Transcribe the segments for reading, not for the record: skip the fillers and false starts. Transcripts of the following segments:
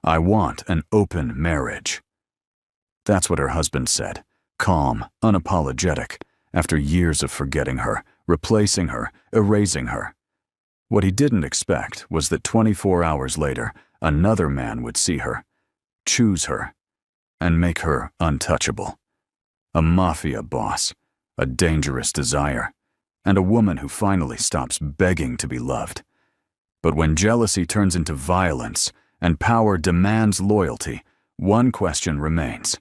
I want an open marriage. That's what her husband said, calm, unapologetic, after years of forgetting her, replacing her, erasing her. What he didn't expect was that 24 hours later, another man would see her, choose her, and make her untouchable. A mafia boss, a dangerous desire, and a woman who finally stops begging to be loved. But when jealousy turns into violence and power demands loyalty, one question remains.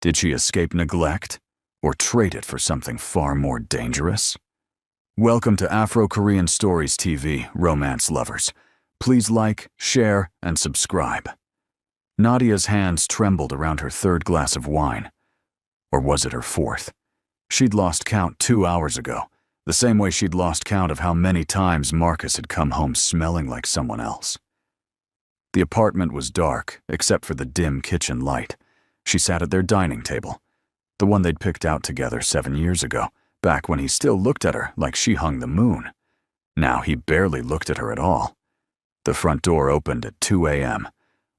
Did she escape neglect, or trade it for something far more dangerous? Welcome to Afro-Korean Stories TV, romance lovers. Please like, share, and subscribe. Nadia's hands trembled around her third glass of wine. Or was it her fourth? She'd lost count 2 hours ago, the same way she'd lost count of how many times Marcus had come home smelling like someone else. The apartment was dark, except for the dim kitchen light. She sat at their dining table, the one they'd picked out together 7 years ago, back when he still looked at her like she hung the moon. Now he barely looked at her at all. The front door opened at 2 a.m.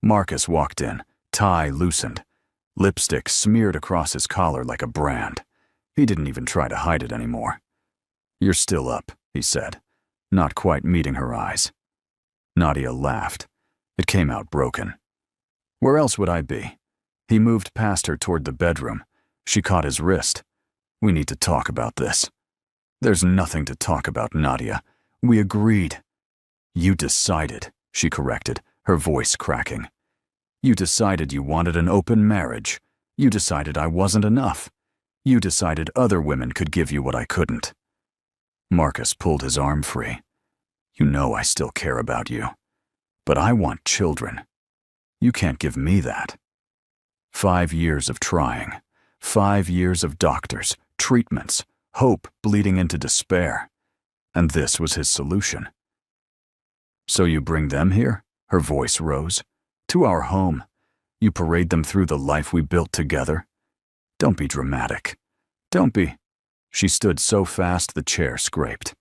Marcus walked in, tie loosened, lipstick smeared across his collar like a brand. He didn't even try to hide it anymore. "You're still up," he said, not quite meeting her eyes. Nadia laughed. It came out broken. "Where else would I be?" He moved past her toward the bedroom. She caught his wrist. "We need to talk about this." "There's nothing to talk about, Nadia. We agreed." "You decided," she corrected, her voice cracking. "You decided you wanted an open marriage. You decided I wasn't enough. You decided other women could give you what I couldn't." Marcus pulled his arm free. "You know I still care about you. But I want children. You can't give me that." 5 years of trying. 5 years of doctors, treatments, hope bleeding into despair. And this was his solution. "So you bring them here?" Her voice rose. "To our home. You parade them through the life we built together. Don't be dramatic. Don't be." She stood so fast the chair scraped.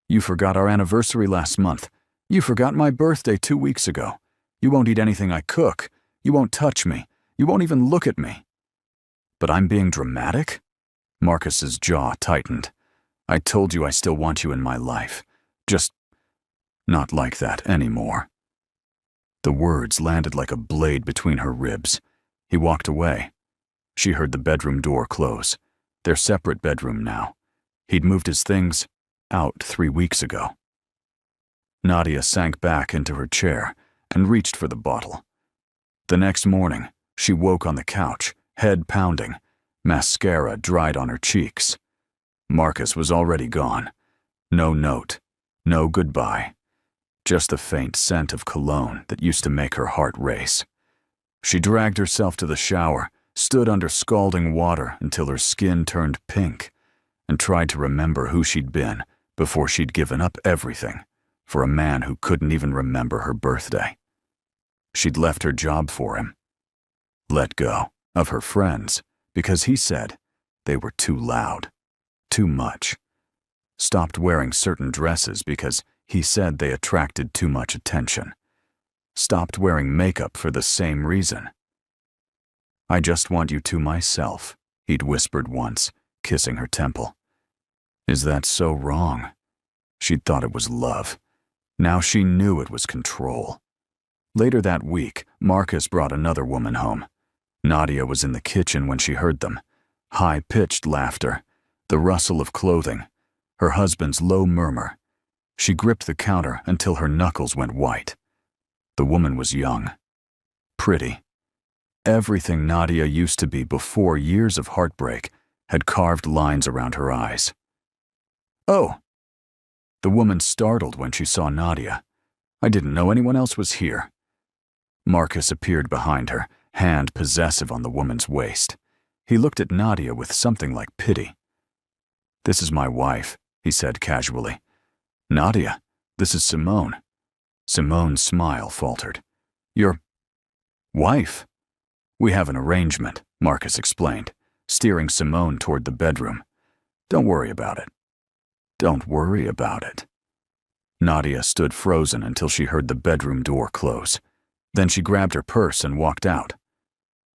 "You forgot our anniversary last month. You forgot my birthday 2 weeks ago. You won't eat anything I cook. You won't touch me. You won't even look at me." "But I'm being dramatic?" Marcus's jaw tightened. "I told you I still want you in my life. Just not like that anymore." The words landed like a blade between her ribs. He walked away. She heard the bedroom door close. Their separate bedroom now. He'd moved his things out 3 weeks ago. Nadia sank back into her chair and reached for the bottle. The next morning, she woke on the couch, head pounding, mascara dried on her cheeks. Marcus was already gone. No note, no goodbye. Just the faint scent of cologne that used to make her heart race. She dragged herself to the shower, stood under scalding water until her skin turned pink, and tried to remember who she'd been before she'd given up everything for a man who couldn't even remember her birthday. She'd left her job for him. Let go of her friends because he said they were too loud, too much. Stopped wearing certain dresses because he said they attracted too much attention. Stopped wearing makeup for the same reason. "I just want you to myself," he'd whispered once, kissing her temple. Is that so wrong? She'd thought it was love. Now she knew it was control. Later that week, Marcus brought another woman home. Nadia was in the kitchen when she heard them. High-pitched laughter, the rustle of clothing, her husband's low murmur. She gripped the counter until her knuckles went white. The woman was young, pretty. Everything Nadia used to be before years of heartbreak had carved lines around her eyes. "Oh!" The woman startled when she saw Nadia. "I didn't know anyone else was here." Marcus appeared behind her, hand possessive on the woman's waist. He looked at Nadia with something like pity. "This is my wife," he said casually. "Nadia, this is Simone." Simone's smile faltered. "Your wife?" "We have an arrangement," Marcus explained, steering Simone toward the bedroom. "Don't worry about it." "Don't worry about it." Nadia stood frozen until she heard the bedroom door close. Then she grabbed her purse and walked out.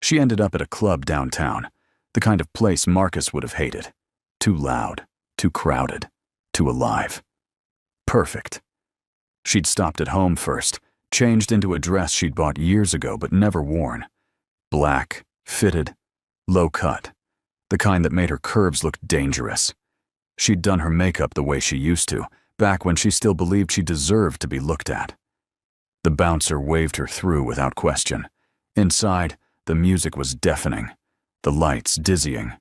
She ended up at a club downtown, the kind of place Marcus would have hated. Too loud, too crowded, too alive. Perfect. She'd stopped at home first, changed into a dress she'd bought years ago but never worn. Black, fitted, low cut, the kind that made her curves look dangerous. She'd done her makeup the way she used to, back when she still believed she deserved to be looked at. The bouncer waved her through without question. Inside, the music was deafening, the lights dizzying.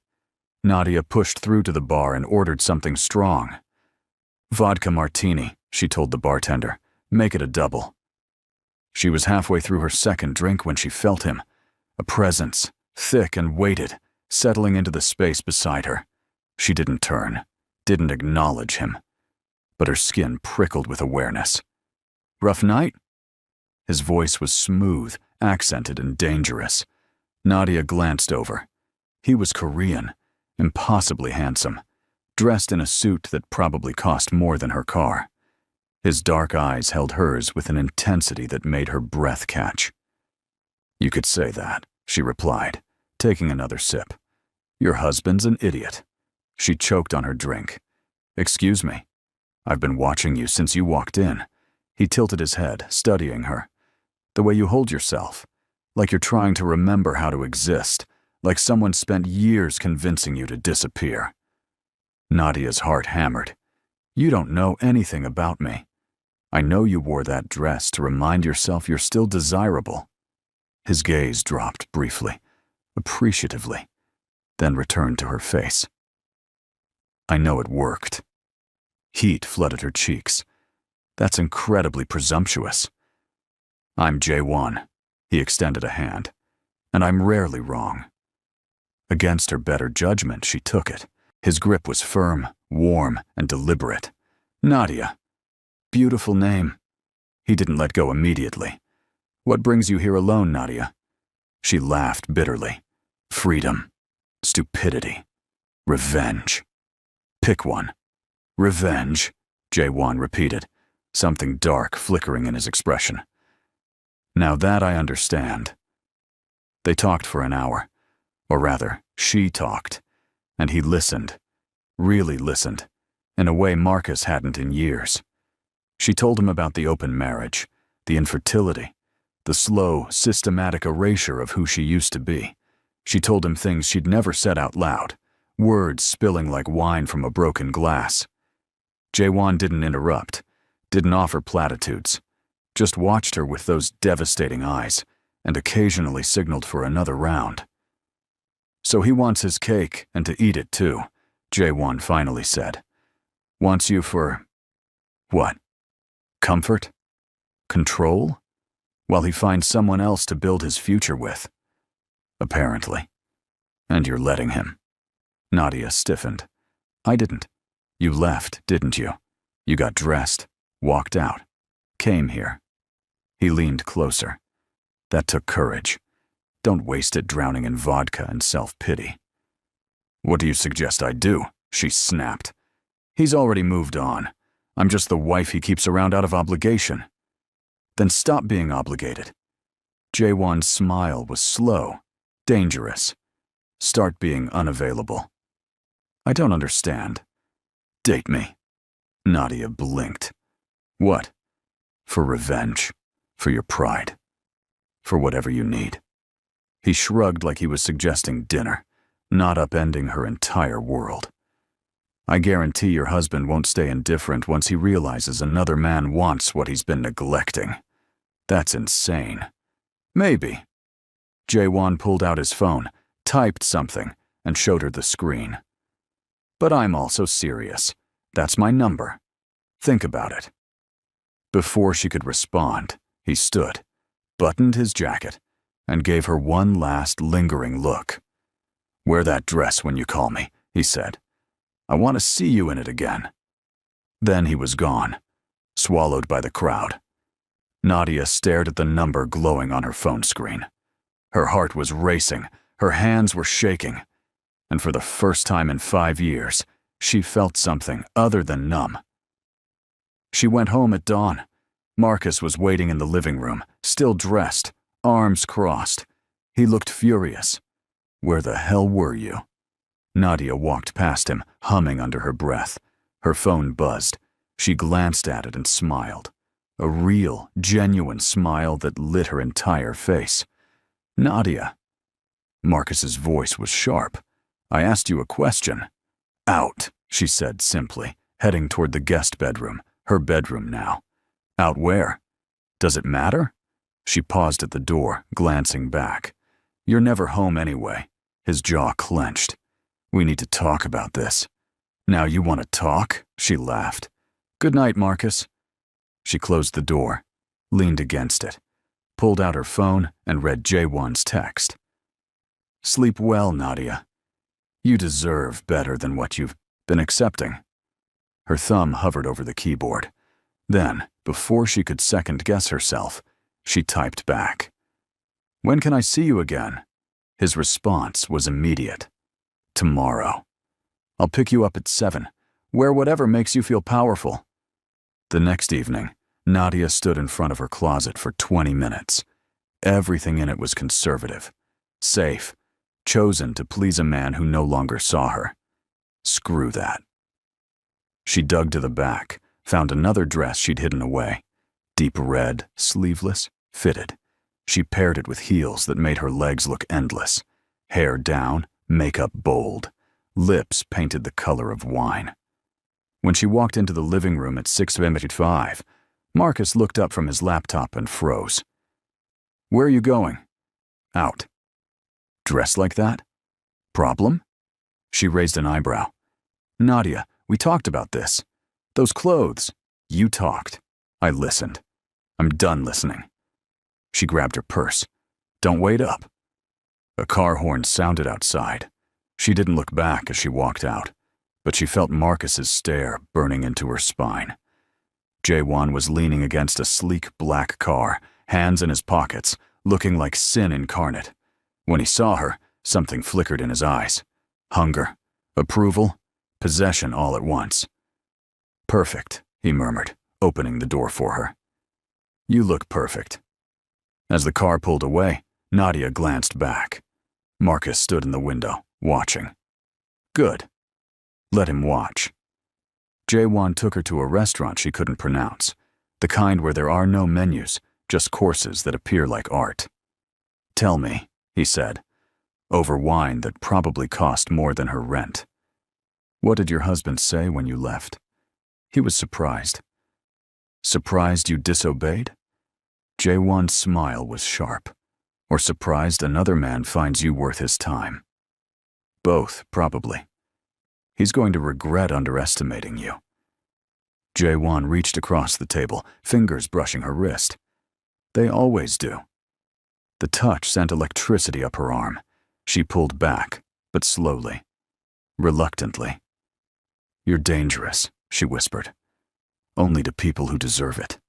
Nadia pushed through to the bar and ordered something strong. "Vodka martini," she told the bartender. "Make it a double." She was halfway through her second drink when she felt him, a presence, thick and weighted, settling into the space beside her. She didn't turn, didn't acknowledge him, but her skin prickled with awareness. "Rough night?" His voice was smooth, accented, and dangerous. Nadia glanced over. He was Korean, impossibly handsome, dressed in a suit that probably cost more than her car. His dark eyes held hers with an intensity that made her breath catch. "You could say that," she replied, taking another sip. "Your husband's an idiot." She choked on her drink. "Excuse me. I've been watching you since you walked in." He tilted his head, studying her. "The way you hold yourself, like you're trying to remember how to exist, like someone spent years convincing you to disappear." Nadia's heart hammered. "You don't know anything about me. I know you wore that dress to remind yourself you're still desirable." His gaze dropped briefly, appreciatively, then returned to her face. "I know it worked." Heat flooded her cheeks. "That's incredibly presumptuous." "I'm J1, he extended a hand, "and I'm rarely wrong." Against her better judgment, she took it. His grip was firm, warm, and deliberate. "Nadia. Beautiful name." He didn't let go immediately. "What brings you here alone, Nadia?" She laughed bitterly. "Freedom. Stupidity. Revenge." "Pick one." "Revenge," J1 repeated, something dark flickering in his expression. "Now that I understand." They talked for an hour. Or rather, she talked. And he listened. Really listened. In a way Marcus hadn't in years. She told him about the open marriage, the infertility, the slow, systematic erasure of who she used to be. She told him things she'd never said out loud, words spilling like wine from a broken glass. J1 didn't interrupt, didn't offer platitudes, just watched her with those devastating eyes, and occasionally signaled for another round. "So he wants his cake, and to eat it too," J1 finally said. "Wants you for... what? Comfort? Control? While he finds someone else to build his future with. Apparently. And you're letting him." Nadia stiffened. "I didn't. You left, didn't you? You got dressed, walked out, came here." He leaned closer. "That took courage. Don't waste it drowning in vodka and self-pity." "What do you suggest I do?" she snapped. "He's already moved on. I'm just the wife he keeps around out of obligation." "Then stop being obligated." J1's smile was slow, dangerous. "Start being unavailable." "I don't understand." "Date me." Nadia blinked. "What?" "For revenge. For your pride. For whatever you need." He shrugged like he was suggesting dinner, not upending her entire world. "I guarantee your husband won't stay indifferent once he realizes another man wants what he's been neglecting. That's insane." "Maybe." J1 pulled out his phone, typed something, and showed her the screen. "But I'm also serious. That's my number. Think about it." Before she could respond, he stood, buttoned his jacket, and gave her one last lingering look. "Wear that dress when you call me," he said. "I want to see you in it again." Then he was gone, swallowed by the crowd. Nadia stared at the number glowing on her phone screen. Her heart was racing, her hands were shaking, and for the first time in 5 years, she felt something other than numb. She went home at dawn, Marcus was waiting in the living room, still dressed, arms crossed. He looked furious. "Where the hell were you?" Nadia walked past him, humming under her breath. Her phone buzzed. She glanced at it and smiled. A real, genuine smile that lit her entire face. "Nadia." Marcus's voice was sharp. "I asked you a question." "Out," she said simply, heading toward the guest bedroom, her bedroom now. "Out where? Does it matter?" She paused at the door, glancing back. "You're never home anyway." His jaw clenched. "We need to talk about this." "Now you want to talk?" She laughed. "Good night, Marcus." She closed the door, leaned against it, pulled out her phone and read J1's text. "Sleep well, Nadia. You deserve better than what you've been accepting." Her thumb hovered over the keyboard. Then, before she could second-guess herself, she typed back. "When can I see you again?" His response was immediate. "Tomorrow. I'll pick you up at 7. Wear whatever makes you feel powerful." The next evening, Nadia stood in front of her closet for 20 minutes. Everything in it was conservative, safe, chosen to please a man who no longer saw her. Screw that. She dug to the back, found another dress she'd hidden away. Deep red, sleeveless, fitted. She paired it with heels that made her legs look endless. Hair down, makeup bold. Lips painted the color of wine. When she walked into the living room at 6:55, Marcus looked up from his laptop and froze. "Where are you going?" "Out." "Dressed like that? Problem?" She raised an eyebrow. "Nadia, we talked about this. Those clothes. You talked. I listened. I'm done listening." She grabbed her purse. "Don't wait up." A car horn sounded outside. She didn't look back as she walked out, but she felt Marcus's stare burning into her spine. J1 was leaning against a sleek black car, hands in his pockets, looking like sin incarnate. When he saw her, something flickered in his eyes. Hunger, approval, possession all at once. "Perfect," he murmured, opening the door for her. "You look perfect." As the car pulled away, Nadia glanced back. Marcus stood in the window, watching. "Good. Let him watch." J1 took her to a restaurant she couldn't pronounce, the kind where there are no menus, just courses that appear like art. "Tell me," he said, over wine that probably cost more than her rent. "What did your husband say when you left?" He was surprised. "Surprised you disobeyed?" J1's smile was sharp. "Or surprised another man finds you worth his time?" "Both, probably. He's going to regret underestimating you." J1 reached across the table, fingers brushing her wrist. They always do. The touch sent electricity up her arm. She pulled back, but slowly, reluctantly. "You're dangerous," she whispered. "Only to people who deserve it."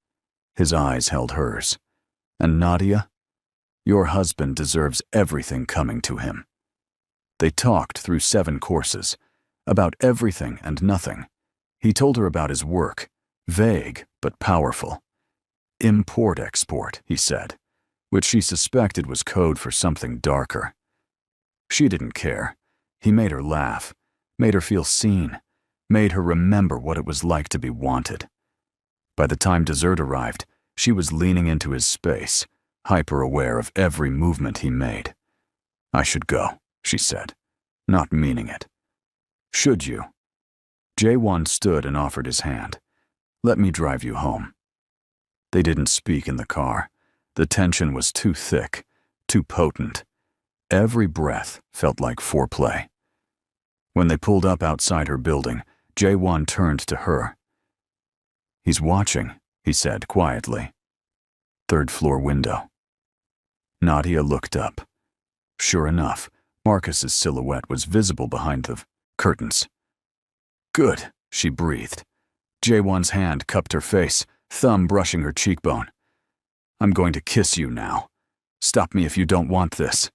His eyes held hers. "And Nadia, your husband deserves everything coming to him." They talked through 7 courses, about everything and nothing. He told her about his work, vague but powerful. Import-export, he said, which she suspected was code for something darker. She didn't care. He made her laugh, made her feel seen, made her remember what it was like to be wanted. By the time dessert arrived, she was leaning into his space, hyper-aware of every movement he made. "I should go," she said, not meaning it. "Should you?" J1 stood and offered his hand. "Let me drive you home." They didn't speak in the car. The tension was too thick, too potent. Every breath felt like foreplay. When they pulled up outside her building, J1 turned to her. "He's watching," he said quietly. "Third-floor window." Nadia looked up. Sure enough, Marcus's silhouette was visible behind the curtains. "Good," she breathed. J1's hand cupped her face, thumb brushing her cheekbone. "I'm going to kiss you now. Stop me if you don't want this."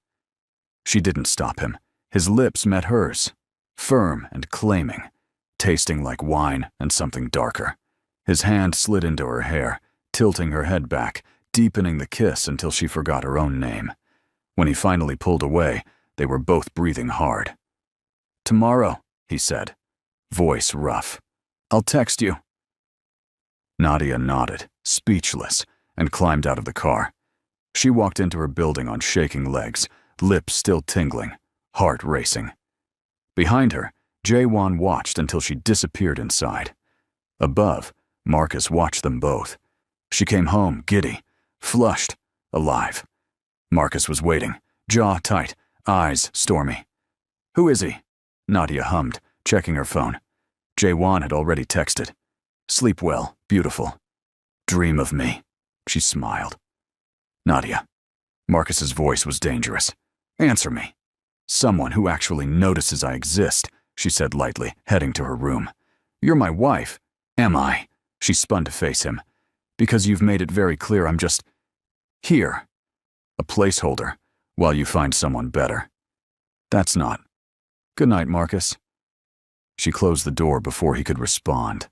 She didn't stop him. His lips met hers, firm and claiming, tasting like wine and something darker. His hand slid into her hair, tilting her head back, deepening the kiss until she forgot her own name. When he finally pulled away, they were both breathing hard. "Tomorrow," he said, voice rough. "I'll text you." Nadia nodded, speechless, and climbed out of the car. She walked into her building on shaking legs, lips still tingling, heart racing. Behind her, Jaewon watched until she disappeared inside. Above, Marcus watched them both. She came home giddy, flushed, alive. Marcus was waiting, jaw tight, eyes stormy. "Who is he?" Nadia hummed, checking her phone. Jaewon had already texted. "Sleep well, beautiful. Dream of me." She smiled. "Nadia." Marcus's voice was dangerous. "Answer me." "Someone who actually notices I exist," she said lightly, heading to her room. "You're my wife." "Am I?" She spun to face him. "Because you've made it very clear I'm just here. A placeholder, while you find someone better." "That's not." "Good night, Marcus." She closed the door before he could respond.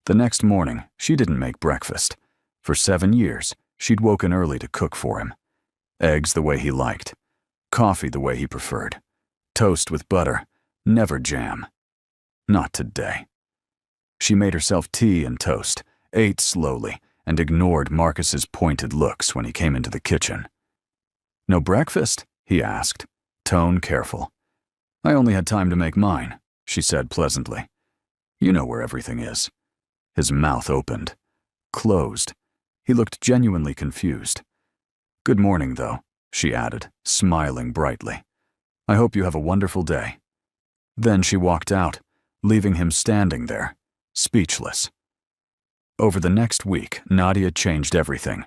The next morning, she didn't make breakfast. For 7 years, she'd woken early to cook for him. Eggs the way he liked. Coffee the way he preferred. Toast with butter, never jam. Not today. She made herself tea and toast, ate slowly, and ignored Marcus's pointed looks when he came into the kitchen. "No breakfast?" he asked, tone careful. "I only had time to make mine," she said pleasantly. "You know where everything is." His mouth opened. Closed. He looked genuinely confused. "Good morning, though," she added, smiling brightly. "I hope you have a wonderful day." Then she walked out, leaving him standing there, speechless. Over the next week, Nadia changed everything.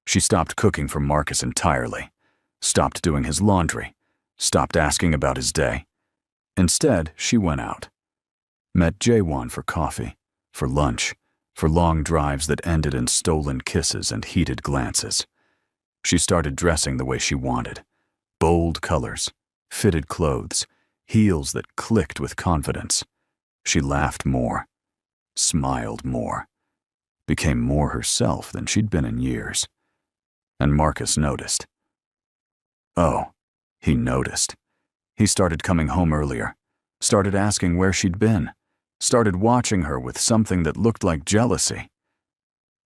She stopped cooking for Marcus entirely, stopped doing his laundry, stopped asking about his day. Instead, she went out. Met Jaewon for coffee, for lunch, for long drives that ended in stolen kisses and heated glances. She started dressing the way she wanted. Bold colors, fitted clothes, heels that clicked with confidence. She laughed more, smiled more, became more herself than she'd been in years. And Marcus noticed. Oh, he noticed. He started coming home earlier, started asking where she'd been, started watching her with something that looked like jealousy.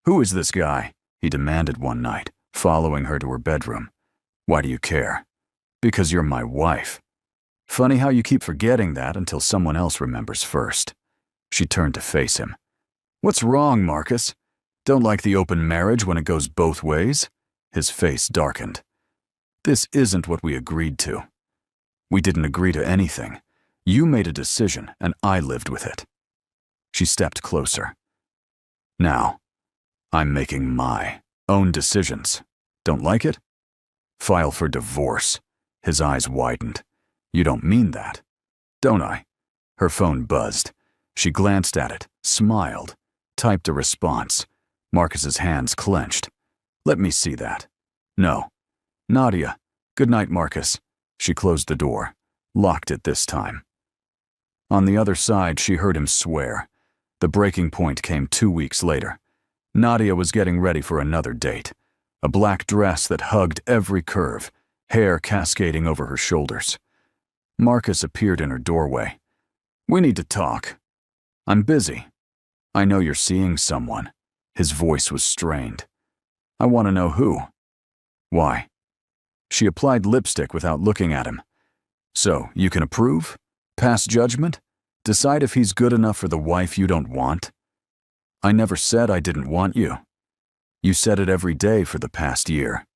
"Who is this guy?" he demanded one night, following her to her bedroom. "Why do you care?" "Because you're my wife." "Funny how you keep forgetting that until someone else remembers first." She turned to face him. "What's wrong, Marcus? Don't like the open marriage when it goes both ways?" His face darkened. "This isn't what we agreed to." "We didn't agree to anything. You made a decision, and I lived with it." She stepped closer. "Now, I'm making my own decisions. Don't like it? File for divorce." His eyes widened. "You don't mean that." "Don't I?" Her phone buzzed. She glanced at it, smiled, typed a response. Marcus's hands clenched. "Let me see that." "No." "Nadia. Good night, Marcus." She closed the door, locked it this time. On the other side, she heard him swear. The breaking point came 2 weeks later. Nadia was getting ready for another date. A black dress that hugged every curve, hair cascading over her shoulders. Marcus appeared in her doorway. "We need to talk." "I'm busy." "I know you're seeing someone." His voice was strained. "I want to know who." "Why?" She applied lipstick without looking at him. "So, you can approve? Pass judgment? Decide if he's good enough for the wife you don't want?" "I never said I didn't want you." "You said it every day for the past year."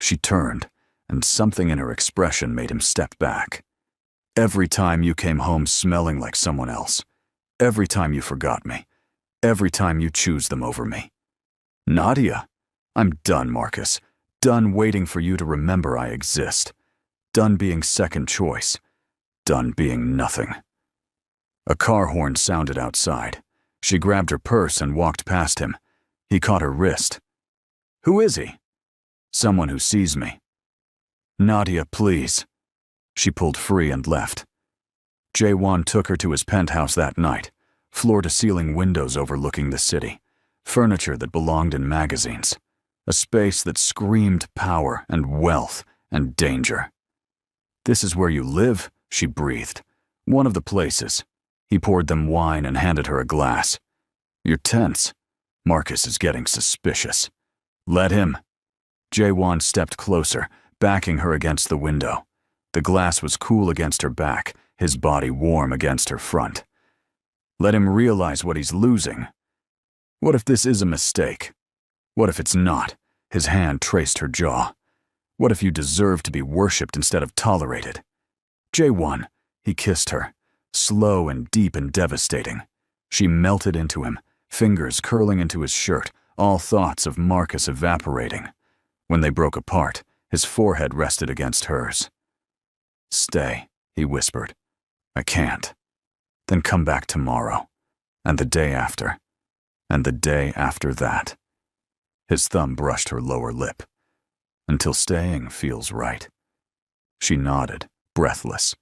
She turned, and something in her expression made him step back. "Every time you came home smelling like someone else. Every time you forgot me. Every time you choose them over me." "Nadia, I'm done, Marcus. Done waiting for you to remember I exist. Done being second choice. Done being nothing." A car horn sounded outside. She grabbed her purse and walked past him. He caught her wrist. "Who is he?" "Someone who sees me." "Nadia, please." She pulled free and left. Jaewon took her to his penthouse that night, floor-to-ceiling windows overlooking the city, furniture that belonged in magazines, a space that screamed power and wealth and danger. "This is where you live?" she breathed. "One of the places." He poured them wine and handed her a glass. "You're tense. Marcus is getting suspicious." "Let him." Jae-won stepped closer, backing her against the window. The glass was cool against her back, his body warm against her front. "Let him realize what he's losing. What if this is a mistake? What if it's not?" His hand traced her jaw. "What if you deserve to be worshipped instead of tolerated?" "Jae-won," he kissed her, slow and deep and devastating. She melted into him, fingers curling into his shirt, all thoughts of Marcus evaporating. When they broke apart, his forehead rested against hers. "Stay," he whispered. "I can't." "Then come back tomorrow, and the day after, and the day after that." His thumb brushed her lower lip. "Until staying feels right." She nodded, breathless.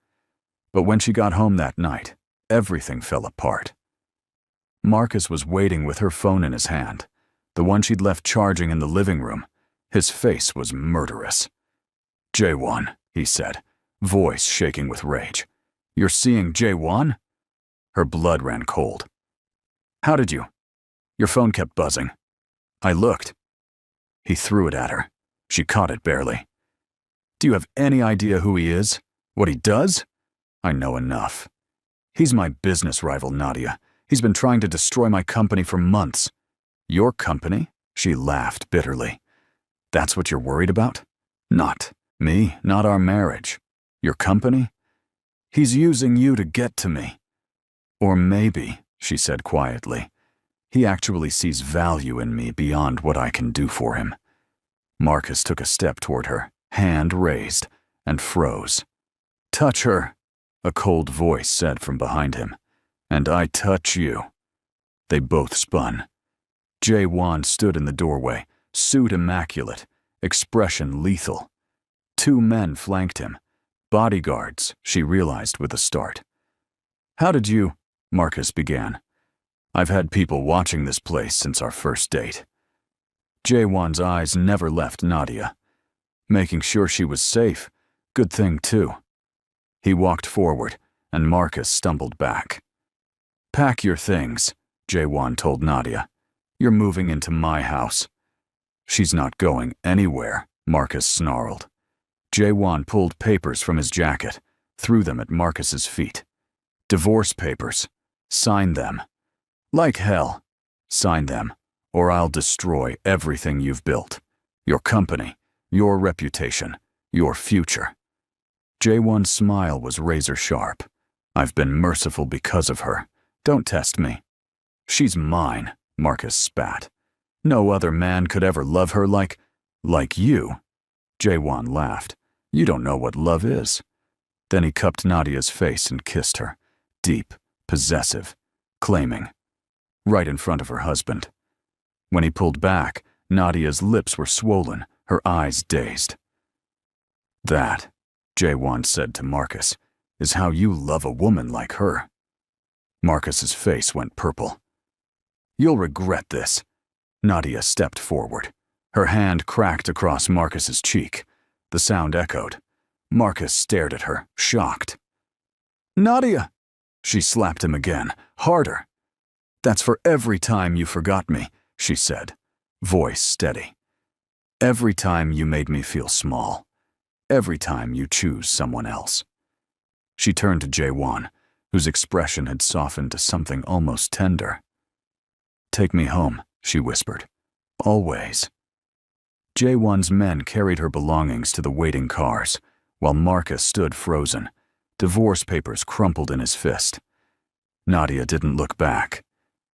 But when she got home that night, everything fell apart. Marcus was waiting with her phone in his hand, the one she'd left charging in the living room. His face was murderous. "Jae-won," he said, voice shaking with rage. "You're seeing Jae-won?" Her blood ran cold. "How did you? Your phone kept buzzing." "I looked." He threw it at her. She caught it barely. "Do you have any idea who he is? What he does?" "I know enough. He's my business rival, Nadia. He's been trying to destroy my company for months." "Your company?" She laughed bitterly. "That's what you're worried about?" "Not me, not our marriage. Your company? He's using you to get to me." "Or maybe," she said quietly, "he actually sees value in me beyond what I can do for him." Marcus took a step toward her, hand raised, and froze. "Touch her," a cold voice said from behind him. "And I touch you." They both spun. Jae-won stood in the doorway, suit immaculate, expression lethal. Two men flanked him. Bodyguards, she realized with a start. "How did you?" Marcus began. "I've had people watching this place since our first date." Jae-won's eyes never left Nadia. Making sure she was safe, good thing too. He walked forward, and Marcus stumbled back. "Pack your things," Jae-won told Nadia. "You're moving into my house." "She's not going anywhere," Marcus snarled. Jae-won pulled papers from his jacket, threw them at Marcus's feet. "Divorce papers. Sign them." "Like hell. Sign them, or I'll destroy everything you've built. Your company, your reputation, your future." Jae-won's smile was razor sharp. "I've been merciful because of her. Don't test me." "She's mine," Marcus spat. "No other man could ever love her like you." Jae-won laughed. "You don't know what love is." Then he cupped Nadia's face and kissed her, deep, possessive, claiming, right in front of her husband. When he pulled back, Nadia's lips were swollen, her eyes dazed. "That," Jae-won said to Marcus, "is how you love a woman like her." Marcus's face went purple. "You'll regret this." Nadia stepped forward. Her hand cracked across Marcus's cheek. The sound echoed. Marcus stared at her, shocked. "Nadia!" She slapped him again, harder. "That's for every time you forgot me," she said, voice steady. "Every time you made me feel small. Every time you choose someone else." She turned to Jae-won, whose expression had softened to something almost tender. "Take me home," she whispered. "Always." Jae-won's men carried her belongings to the waiting cars, while Marcus stood frozen, divorce papers crumpled in his fist. Nadia didn't look back.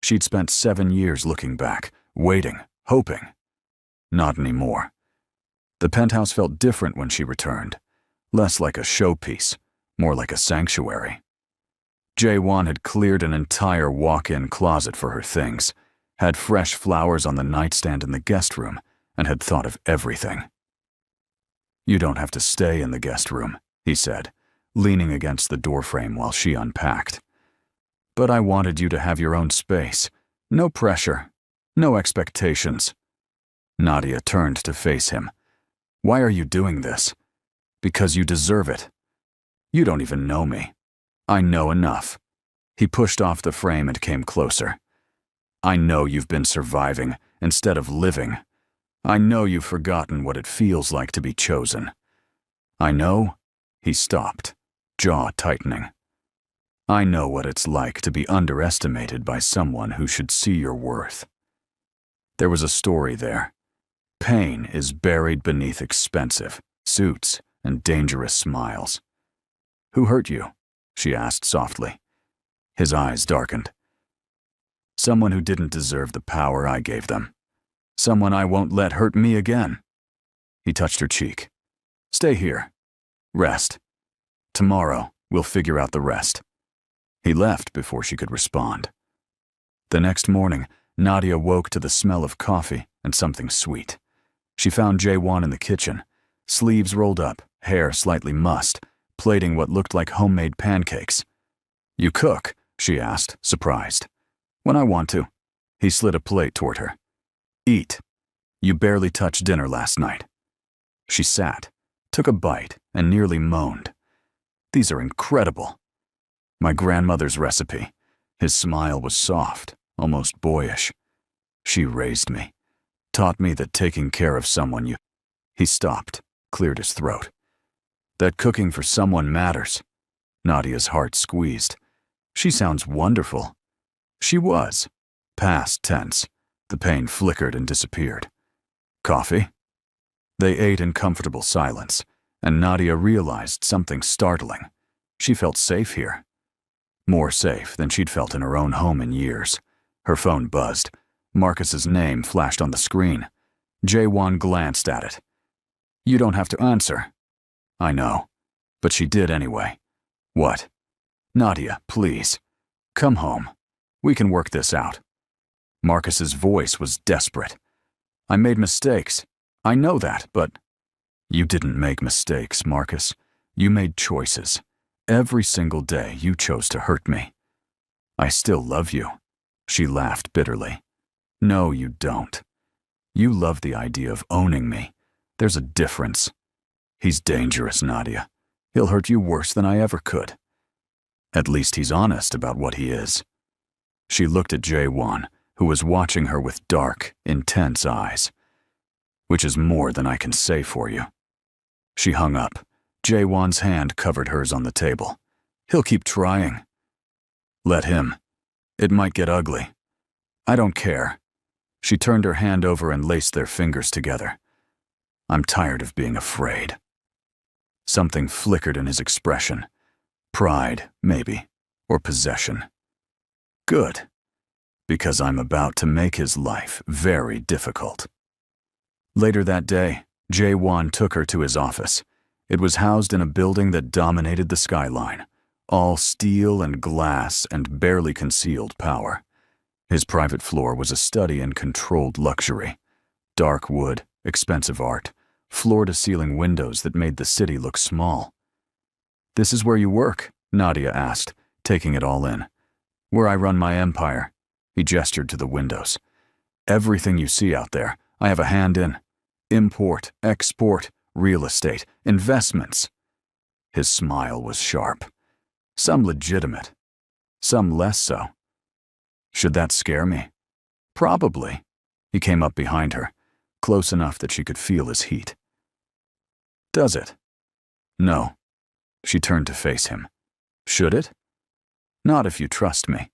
She'd spent 7 years looking back, waiting, hoping. Not anymore. The penthouse felt different when she returned, less like a showpiece, more like a sanctuary. Jae-won had cleared an entire walk-in closet for her things, had fresh flowers on the nightstand in the guest room, and had thought of everything. "You don't have to stay in the guest room," he said, leaning against the doorframe while she unpacked. "But I wanted you to have your own space. No pressure." No expectations. Nadia turned to face him. Why are you doing this? Because you deserve it. You don't even know me. I know enough. He pushed off the frame and came closer. I know you've been surviving instead of living. I know you've forgotten what it feels like to be chosen. I know. He stopped, jaw tightening. I know what it's like to be underestimated by someone who should see your worth. There was a story there. Pain is buried beneath expensive suits and dangerous smiles. Who hurt you? She asked softly. His eyes darkened. Someone who didn't deserve the power I gave them. Someone I won't let hurt me again. He touched her cheek. Stay here. Rest. Tomorrow, we'll figure out the rest. He left before she could respond. The next morning, Nadia woke to the smell of coffee and something sweet. She found Jae-won in the kitchen, sleeves rolled up, hair slightly mussed, plating what looked like homemade pancakes. You cook? She asked, surprised. When I want to. He slid a plate toward her. Eat. You barely touched dinner last night. She sat, took a bite, and nearly moaned. These are incredible. My grandmother's recipe. His smile was soft, almost boyish. She raised me, taught me that taking care of someone you... He stopped, cleared his throat. That cooking for someone matters. Nadia's heart squeezed. She sounds wonderful. She was. Past tense. The pain flickered and disappeared. Coffee? They ate in comfortable silence, and Nadia realized something startling. She felt safe here. More safe than she'd felt in her own home in years. Her phone buzzed. Marcus's name flashed on the screen. Jae-won glanced at it. You don't have to answer. I know. But she did anyway. What? Nadia, please. Come home. We can work this out. Marcus's voice was desperate. I made mistakes. I know that, but... You didn't make mistakes, Marcus. You made choices. Every single day you chose to hurt me. I still love you. She laughed bitterly. No, you don't. You love the idea of owning me. There's a difference. He's dangerous, Nadia. He'll hurt you worse than I ever could. At least he's honest about what he is. She looked at Jae-won, who was watching her with dark, intense eyes. Which is more than I can say for you. She hung up. Jae-won's hand covered hers on the table. He'll keep trying. Let him. It might get ugly. I don't care. She turned her hand over and laced their fingers together. I'm tired of being afraid. Something flickered in his expression. Pride, maybe, or possession. Good. Because I'm about to make his life very difficult. Later that day, Jae-won took her to his office. It was housed in a building that dominated the skyline, all steel and glass and barely concealed power. His private floor was a study in controlled luxury. Dark wood, expensive art, floor-to-ceiling windows that made the city look small. This is where you work? Nadia asked, taking it all in. Where I run my empire. He gestured to the windows. Everything you see out there, I have a hand in. Import, export, real estate, investments. His smile was sharp. Some legitimate, some less so. Should that scare me? Probably. He came up behind her, close enough that she could feel his heat. Does it? No. She turned to face him. Should it? Not if you trust me.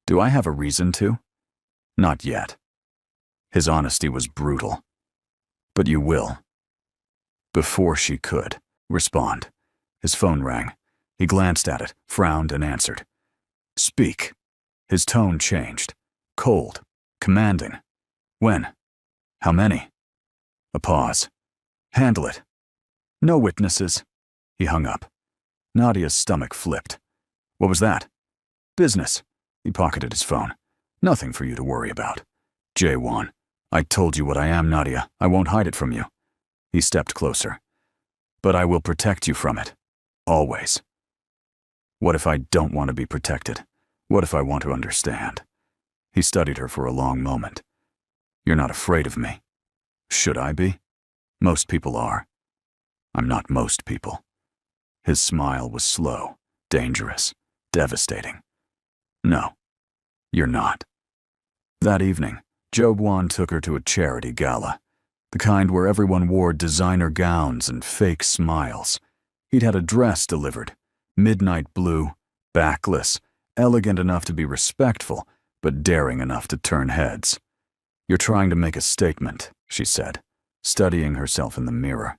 Do I have a reason to? Not yet. His honesty was brutal. But you will. Before she could respond. His phone rang. He glanced at it, frowned, and answered. Speak. His tone changed. Cold. Commanding. When? How many? A pause. Handle it. No witnesses. He hung up. Nadia's stomach flipped. What was that? Business. He pocketed his phone. Nothing for you to worry about. Jae-won. I told you what I am, Nadia. I won't hide it from you. He stepped closer. But I will protect you from it. Always. What if I don't want to be protected? What if I want to understand? He studied her for a long moment. You're not afraid of me. Should I be? Most people are. I'm not most people. His smile was slow, dangerous, devastating. No, you're not. That evening, Job Wan took her to a charity gala, the kind where everyone wore designer gowns and fake smiles. He'd had a dress delivered, midnight blue, backless, elegant enough to be respectful, but daring enough to turn heads. You're trying to make a statement, she said, studying herself in the mirror.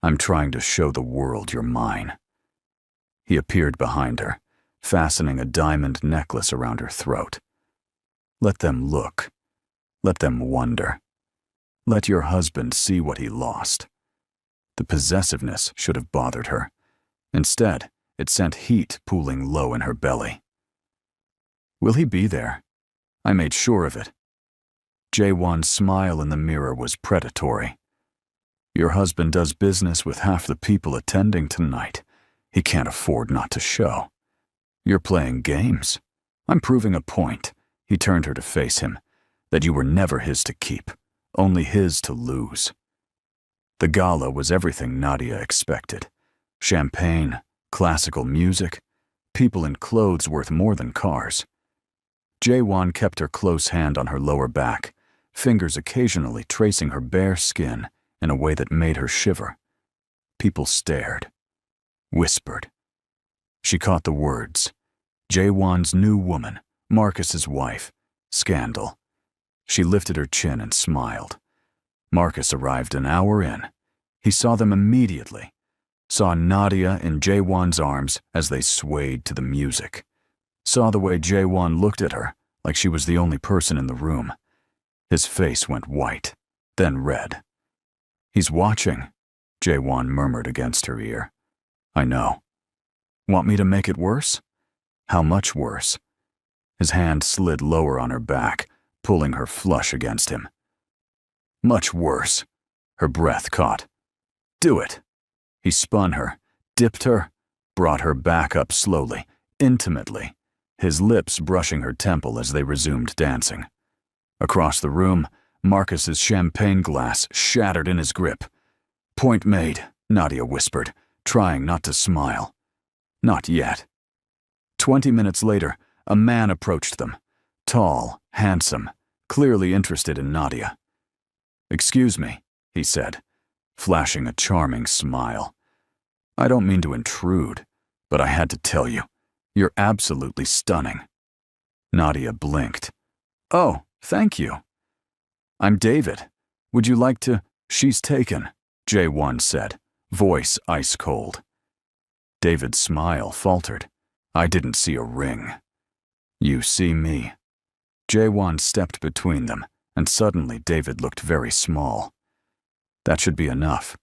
I'm trying to show the world you're mine. He appeared behind her, fastening a diamond necklace around her throat. Let them look. Let them wonder. Let your husband see what he lost. The possessiveness should have bothered her. Instead, it sent heat pooling low in her belly. Will he be there? I made sure of it. Jae-won's smile in the mirror was predatory. Your husband does business with half the people attending tonight. He can't afford not to show. You're playing games. I'm proving a point. He turned her to face him, that you were never his to keep, only his to lose. The gala was everything Nadia expected. Champagne, classical music, people in clothes worth more than cars. Jae-won kept her close hand on her lower back, fingers occasionally tracing her bare skin in a way that made her shiver. People stared, whispered. She caught the words. Jae-won's new woman, Marcus's wife, scandal. She lifted her chin and smiled. Marcus arrived an hour in. He saw them immediately, saw Nadia in Jae-won's arms as they swayed to the music, saw the way Jae-won looked at her like she was the only person in the room. His face went white, then red. He's watching, Jae-won murmured against her ear. I know. Want me to make it worse? How much worse? His hand slid lower on her back, pulling her flush against him. Much worse. Her breath caught. Do it. He spun her, dipped her, brought her back up slowly, intimately, his lips brushing her temple as they resumed dancing. Across the room, Marcus's champagne glass shattered in his grip. Point made, Nadia whispered, trying not to smile. Not yet. 20 minutes later, a man approached them. Tall, handsome, clearly interested in Nadia. Excuse me, he said, flashing a charming smile. I don't mean to intrude, but I had to tell you, you're absolutely stunning. Nadia blinked. Oh, thank you. I'm David. Would you like to? She's taken, Jae-won said, voice ice cold. David's smile faltered. I didn't see a ring. You see me. Jae-won stepped between them, and suddenly David looked very small. That should be enough.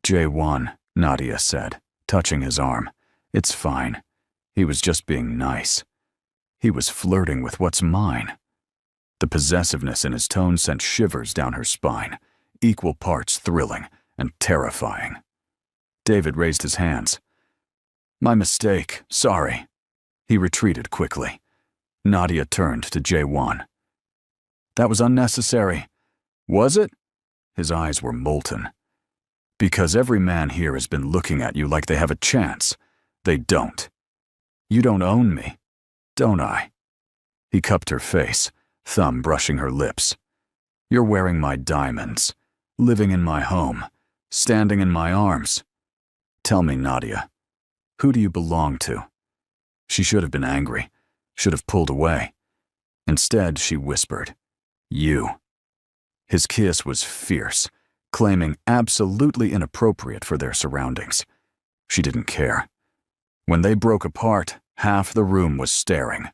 Jae-won, Nadia said, touching his arm. It's fine. He was just being nice. He was flirting with what's mine. The possessiveness in his tone sent shivers down her spine, equal parts thrilling and terrifying. David raised his hands. My mistake, sorry. He retreated quickly. Nadia turned to Jae-won. That was unnecessary. Was it? His eyes were molten. Because every man here has been looking at you like they have a chance. They don't. You don't own me, don't I? He cupped her face, thumb brushing her lips. You're wearing my diamonds, living in my home, standing in my arms. Tell me, Nadia, who do you belong to? She should have been angry, should have pulled away. Instead, she whispered, You. His kiss was fierce, claiming absolutely inappropriate for their surroundings. She didn't care. When they broke apart, half the room was staring,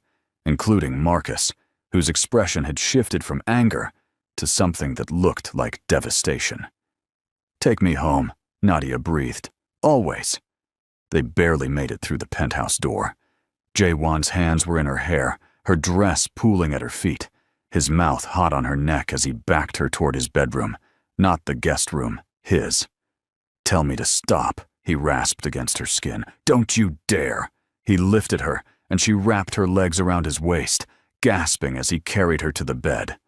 including Marcus, whose expression had shifted from anger to something that looked like devastation. Take me home, Nadia breathed. Always. They barely made it through the penthouse door. Jae-won's hands were in her hair, her dress pooling at her feet, his mouth hot on her neck as he backed her toward his bedroom, not the guest room, his. Tell me to stop, he rasped against her skin. Don't you dare. He lifted her, and she wrapped her legs around his waist, gasping as he carried her to the bed.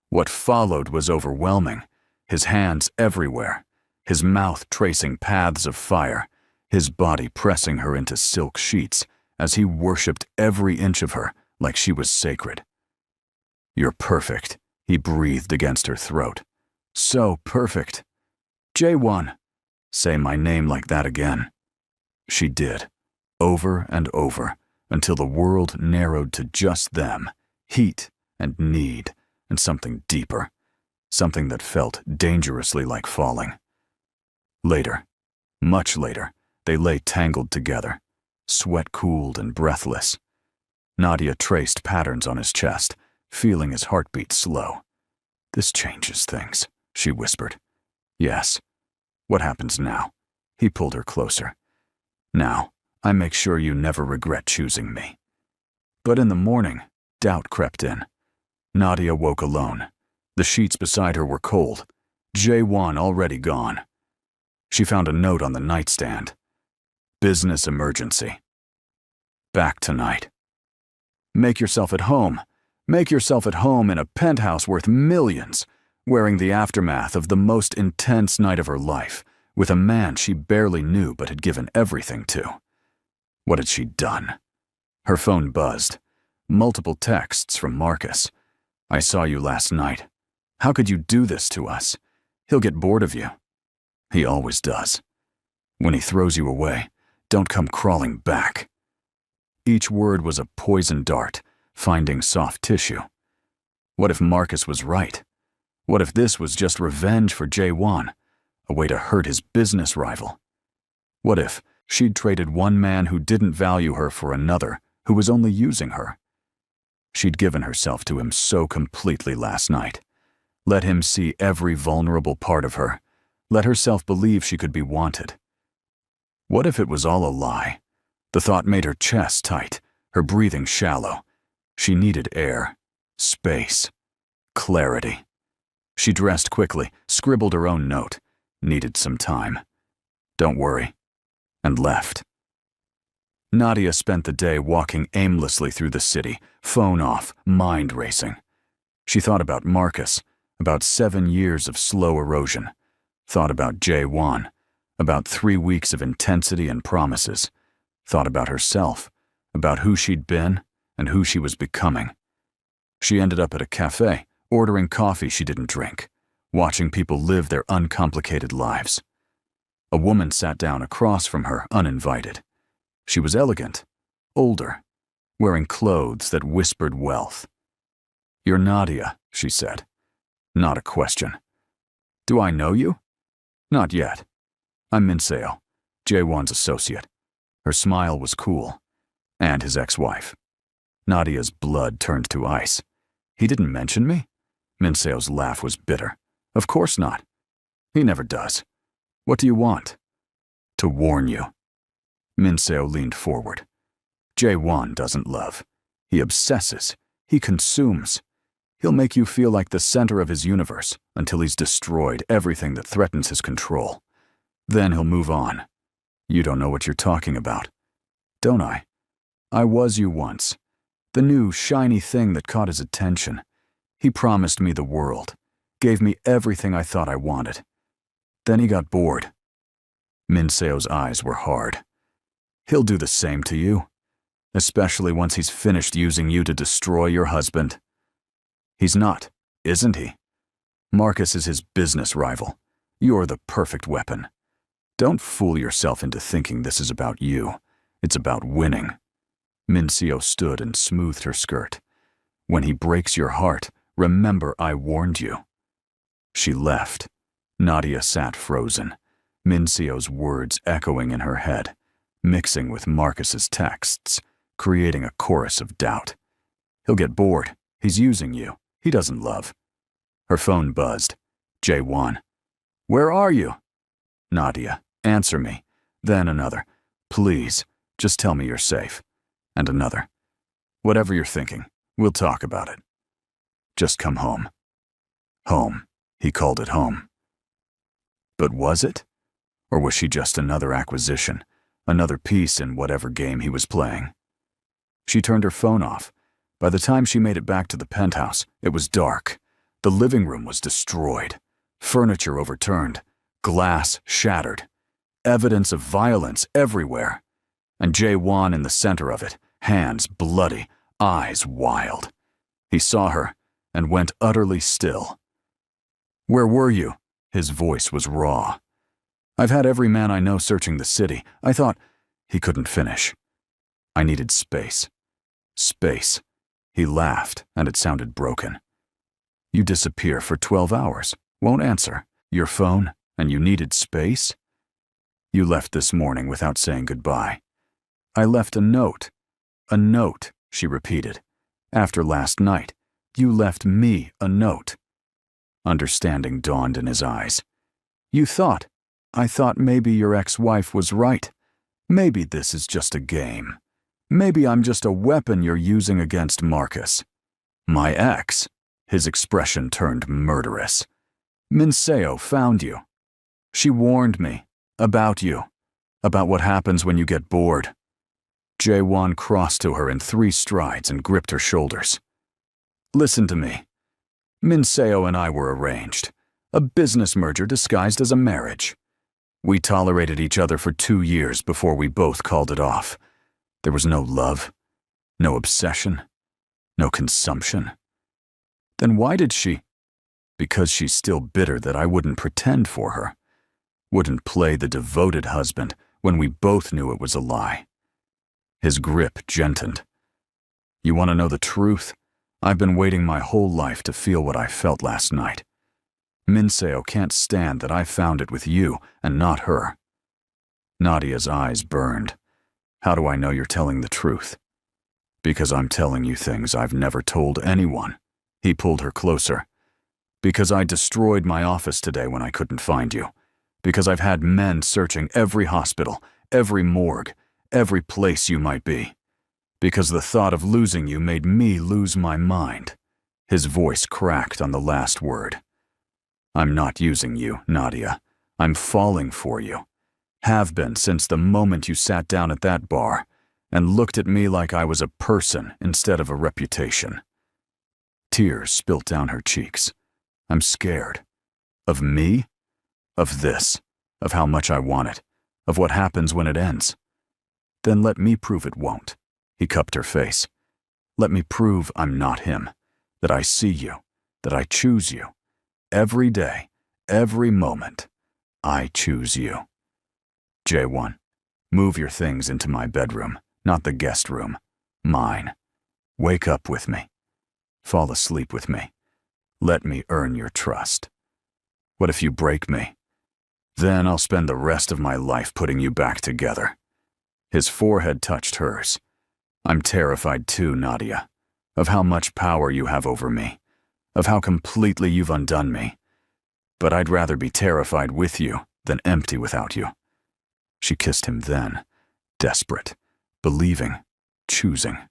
What followed was overwhelming, his hands everywhere, his mouth tracing paths of fire, his body pressing her into silk sheets as he worshipped every inch of her like she was sacred. "You're perfect," he breathed against her throat. "So perfect. J1, say my name like that again." She did, over and over, until the world narrowed to just them, heat and need, and something deeper, something that felt dangerously like falling. Later, much later, they lay tangled together, sweat-cooled and breathless. Nadia traced patterns on his chest, feeling his heartbeat slow. "This changes things," she whispered. "Yes. What happens now?" He pulled her closer. "Now, I make sure you never regret choosing me." But in the morning, doubt crept in. Nadia woke alone. The sheets beside her were cold. J1 already gone. She found a note on the nightstand. "Business emergency. Back tonight. Make yourself at home. Make yourself at home in a penthouse worth millions, wearing the aftermath of the most intense night of her life, with a man she barely knew but had given everything to." What had she done? Her phone buzzed. Multiple texts from Marcus. "I saw you last night. How could you do this to us? He'll get bored of you." He always does. "When he throws you away, don't come crawling back." Each word was a poison dart, finding soft tissue. What if Marcus was right? What if this was just revenge for J1, a way to hurt his business rival? What if she'd traded one man who didn't value her for another who was only using her? She'd given herself to him so completely last night. Let him see every vulnerable part of her. Let herself believe she could be wanted. What if it was all a lie? The thought made her chest tight, her breathing shallow. She needed air, space, clarity. She dressed quickly, scribbled her own note. Needed some time. "Don't worry," and left. Nadia spent the day walking aimlessly through the city, phone off, mind racing. She thought about Marcus, about 7 years of slow erosion. Thought about J1, about 3 weeks of intensity and promises. Thought about herself, about who she'd been and who she was becoming. She ended up at a cafe, ordering coffee she didn't drink, watching people live their uncomplicated lives. A woman sat down across from her, uninvited. She was elegant, older, wearing clothes that whispered wealth. "You're Nadia," she said. Not a question. "Do I know you?" "Not yet. I'm Minseo, J1's associate." Her smile was cool. "And his ex-wife." Nadia's blood turned to ice. "He didn't mention me?" Minseo's laugh was bitter. "Of course not. He never does. What do you want?" "To warn you." Minseo leaned forward. "J1 doesn't love. He obsesses. He consumes. He'll make you feel like the center of his universe until he's destroyed everything that threatens his control. Then he'll move on. You don't know what you're talking about." "Don't I? I was you once. The new, shiny thing that caught his attention. He promised me the world, gave me everything I thought I wanted. Then he got bored." Minseo's eyes were hard. "He'll do the same to you, especially once he's finished using you to destroy your husband." "He's not, isn't he? Marcus is his business rival. You're the perfect weapon. Don't fool yourself into thinking this is about you. It's about winning." Minseo stood and smoothed her skirt. "When he breaks your heart, remember I warned you." She left. Nadia sat frozen, Minseo's words echoing in her head, mixing with Marcus's texts, creating a chorus of doubt. "He'll get bored. He's using you. He doesn't love." Her phone buzzed. "J1. Where are you?" "Nadia, answer me." Then another. "Please, just tell me you're safe." And another. "Whatever you're thinking, we'll talk about it. Just come home." Home. He called it home. But was it? Or was she just another acquisition, another piece in whatever game he was playing? She turned her phone off, By the time she made it back to the penthouse, it was dark. The living room was destroyed. Furniture overturned. Glass shattered. Evidence of violence everywhere. And Jae-won in the center of it, hands bloody, eyes wild. He saw her and went utterly still. "Where were you?" His voice was raw. "I've had every man I know searching the city. I thought—" He couldn't finish. "I needed space. Space." He laughed, and it sounded broken. "You disappear for 12 hours, won't answer. Your phone, and you needed space? You left this morning without saying goodbye." "I left a note." "A note," she repeated. "After last night, you left me a note." Understanding dawned in his eyes. I thought maybe your ex-wife was right. Maybe this is just a game. Maybe I'm just a weapon you're using against Marcus." "My ex?" His expression turned murderous. "Minseo found you. She warned me. About you. About what happens when you get bored." Jae-won crossed to her in 3 strides and gripped her shoulders. "Listen to me. Minseo and I were arranged. A business merger disguised as a marriage. We tolerated each other for 2 years before we both called it off. There was no love, no obsession, no consumption. Then why did she? Because she's still bitter that I wouldn't pretend for her. Wouldn't play the devoted husband when we both knew it was a lie." His grip gentlened. "You want to know the truth? I've been waiting my whole life to feel what I felt last night. Minseo can't stand that I found it with you and not her." Nadia's eyes burned. "How do I know you're telling the truth?" "Because I'm telling you things I've never told anyone." He pulled her closer. "Because I destroyed my office today when I couldn't find you. Because I've had men searching every hospital, every morgue, every place you might be. Because the thought of losing you made me lose my mind." His voice cracked on the last word. "I'm not using you, Nadia. I'm falling for you. Have been since the moment you sat down at that bar and looked at me like I was a person instead of a reputation." Tears spilt down her cheeks. "I'm scared. Of me? Of this. Of how much I want it. Of what happens when it ends. Then let me prove it won't." He cupped her face. "Let me prove I'm not him. That I see you. That I choose you. Every day, every moment, I choose you. Jae-won, move your things into my bedroom, not the guest room. Mine. Wake up with me. Fall asleep with me. Let me earn your trust. What if you break me? Then I'll spend the rest of my life putting you back together." His forehead touched hers. "I'm terrified too, Nadia, of how much power you have over me, of how completely you've undone me. But I'd rather be terrified with you than empty without you." She kissed him then, desperate, believing, choosing.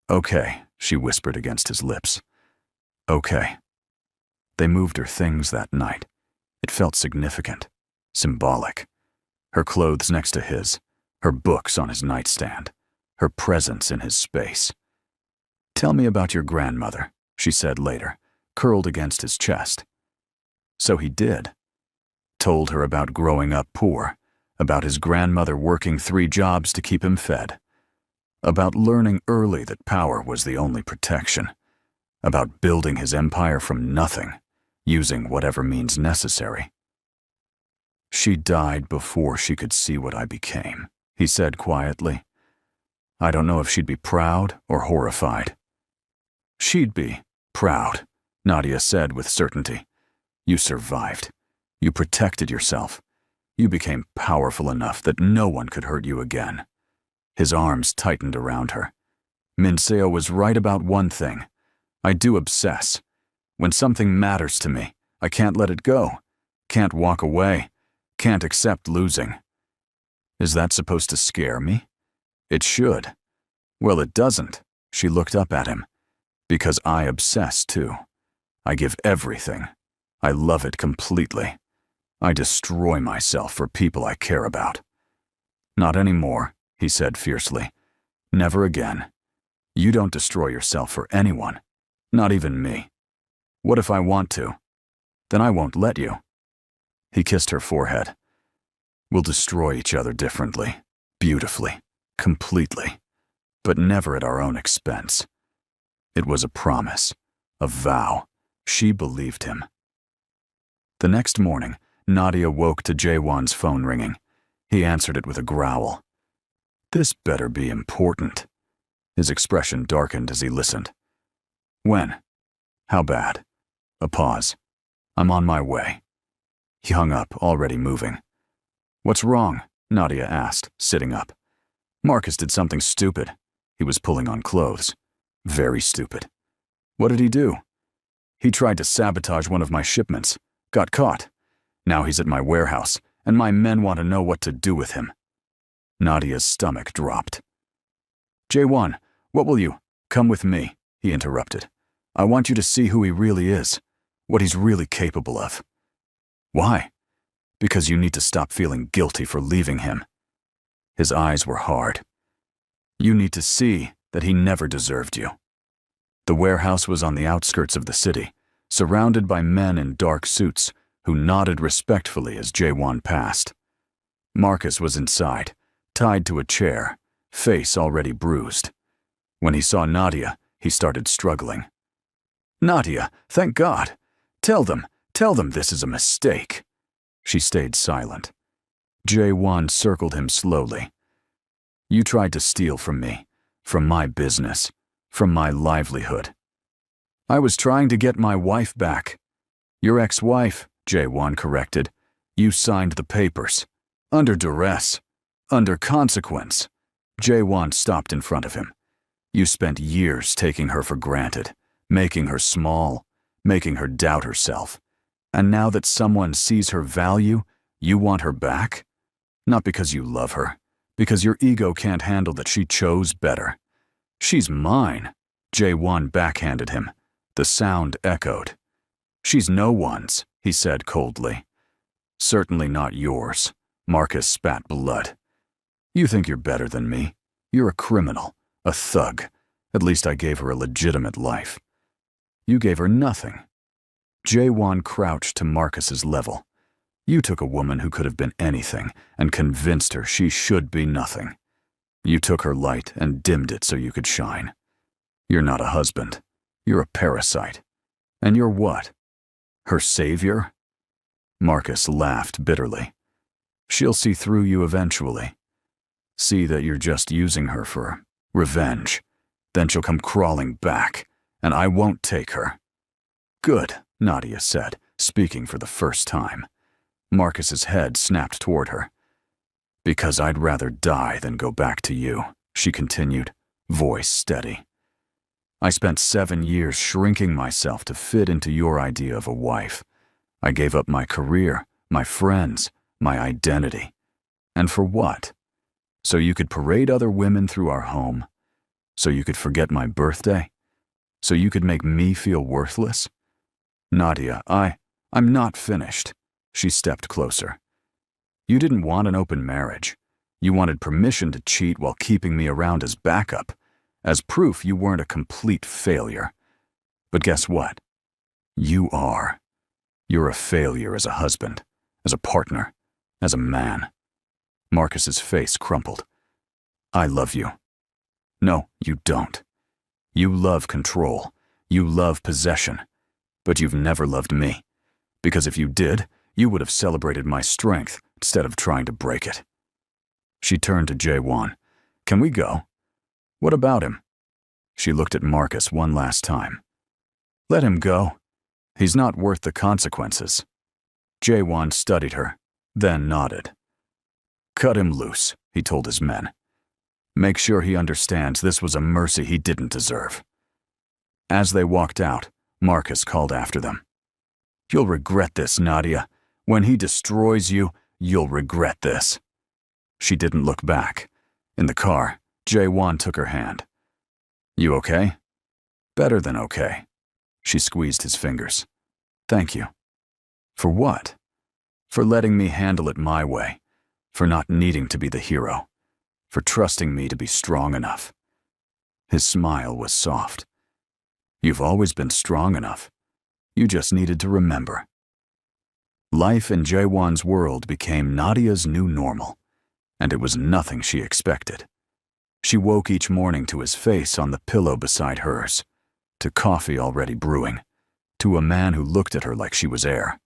"Okay," she whispered against his lips. "Okay." They moved her things that night. It felt significant, symbolic. Her clothes next to his, her books on his nightstand, her presence in his space. "Tell me about your grandmother," she said later, curled against his chest. So he did. Told her about growing up poor, about his grandmother working 3 jobs to keep him fed, about learning early that power was the only protection, about building his empire from nothing, using whatever means necessary. "She died before she could see what I became," he said quietly. "I don't know if she'd be proud or horrified." "She'd be proud," Nadia said with certainty. "You survived. You protected yourself. You became powerful enough that no one could hurt you again." His arms tightened around her. "Minseo was right about one thing. I do obsess. When something matters to me, I can't let it go. Can't walk away. Can't accept losing. Is that supposed to scare me? It should. Well, it doesn't." She looked up at him. "Because I obsess too. I give everything. I love it completely. I destroy myself for people I care about." "Not anymore," he said fiercely. "Never again. You don't destroy yourself for anyone, not even me. What if I want to? Then I won't let you." He kissed her forehead. "We'll destroy each other differently, beautifully, completely, but never at our own expense." It was a promise, a vow. She believed him. The next morning, Nadia woke to Jaewon's phone ringing. He answered it with a growl. "This better be important." His expression darkened as he listened. "When? How bad?" A pause. "I'm on my way." He hung up, already moving. "What's wrong?" Nadia asked, sitting up. "Marcus did something stupid. He was pulling on clothes. Very stupid." "What did he do?" "He tried to sabotage one of my shipments. Got caught. Now he's at my warehouse, and my men want to know what to do with him." Nadia's stomach dropped. "Jaewon, what will you—" "Come with me," he interrupted. "I want you to see who he really is, what he's really capable of." "Why?" "Because you need to stop feeling guilty for leaving him." His eyes were hard. "You need to see that he never deserved you." The warehouse was on the outskirts of the city, surrounded by men in dark suits who nodded respectfully as Jaewon passed. Marcus was inside, tied to a chair, face already bruised. When he saw Nadia, he started struggling. "Nadia, thank God! Tell them this is a mistake." She stayed silent. Jaewon circled him slowly. "You tried to steal from me, from my business, from my livelihood." "I was trying to get my wife back." "Your ex-wife," Jaewon corrected. "You signed the papers. Under duress. Under consequence." Jaewon stopped in front of him. "You spent years taking her for granted, making her small, making her doubt herself. And now that someone sees her value, you want her back? Not because you love her, because your ego can't handle that she chose better." "She's mine," Jaewon backhanded him. The sound echoed. "She's no one's," he said coldly. "Certainly not yours." Marcus spat blood. "You think you're better than me. You're a criminal, a thug. At least I gave her a legitimate life. You gave her nothing." Jaewon crouched to Marcus's level. "You took a woman who could have been anything and convinced her she should be nothing. You took her light and dimmed it so you could shine. You're not a husband. You're a parasite. And you're what? Her savior?" Marcus laughed bitterly. "She'll see through you eventually. See that you're just using her for revenge. Then she'll come crawling back, and I won't take her." "Good," Nadia said, speaking for the first time. Marcus's head snapped toward her. "Because I'd rather die than go back to you," she continued, voice steady. "I spent 7 years shrinking myself to fit into your idea of a wife. I gave up my career, my friends, my identity. And for what? So you could parade other women through our home? So you could forget my birthday? So you could make me feel worthless?" "Nadia, I'm not finished." She stepped closer. "You didn't want an open marriage. You wanted permission to cheat while keeping me around as backup, as proof you weren't a complete failure. But guess what? You are. You're a failure as a husband, as a partner, as a man." Marcus's face crumpled. "I love you." "No, you don't. You love control. You love possession. But you've never loved me. Because if you did, you would have celebrated my strength instead of trying to break it." She turned to Jaewon. "Can we go?" "What about him?" She looked at Marcus one last time. "Let him go. He's not worth the consequences." Jaewon studied her, then nodded. "Cut him loose," he told his men. "Make sure he understands this was a mercy he didn't deserve." As they walked out, Marcus called after them. "You'll regret this, Nadia. When he destroys you, you'll regret this." She didn't look back. In the car, Jaewon took her hand. "You okay?" "Better than okay." She squeezed his fingers. "Thank you." "For what?" "For letting me handle it my way. For not needing to be the hero. For trusting me to be strong enough." His smile was soft. You've always been strong enough. You just needed to remember. Life in Jaewon's world became Nadia's new normal, and it was nothing she expected. She woke each morning to his face on the pillow beside hers, to coffee already brewing, to a man who looked at her like she was air.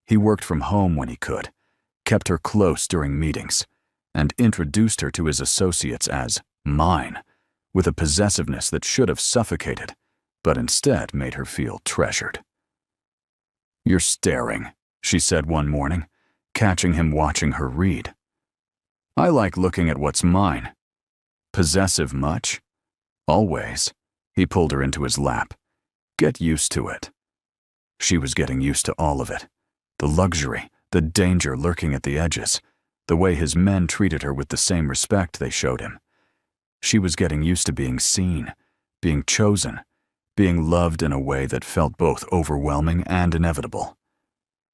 He worked from home when he could, kept her close during meetings, and introduced her to his associates as mine, with a possessiveness that should have suffocated, but instead made her feel treasured. "You're staring," she said one morning, catching him watching her read. "I like looking at what's mine." "Possessive much?" "Always." He pulled her into his lap. "Get used to it." She was getting used to all of it. The luxury, the danger lurking at the edges, the way his men treated her with the same respect they showed him. She was getting used to being seen, being chosen, being loved in a way that felt both overwhelming and inevitable.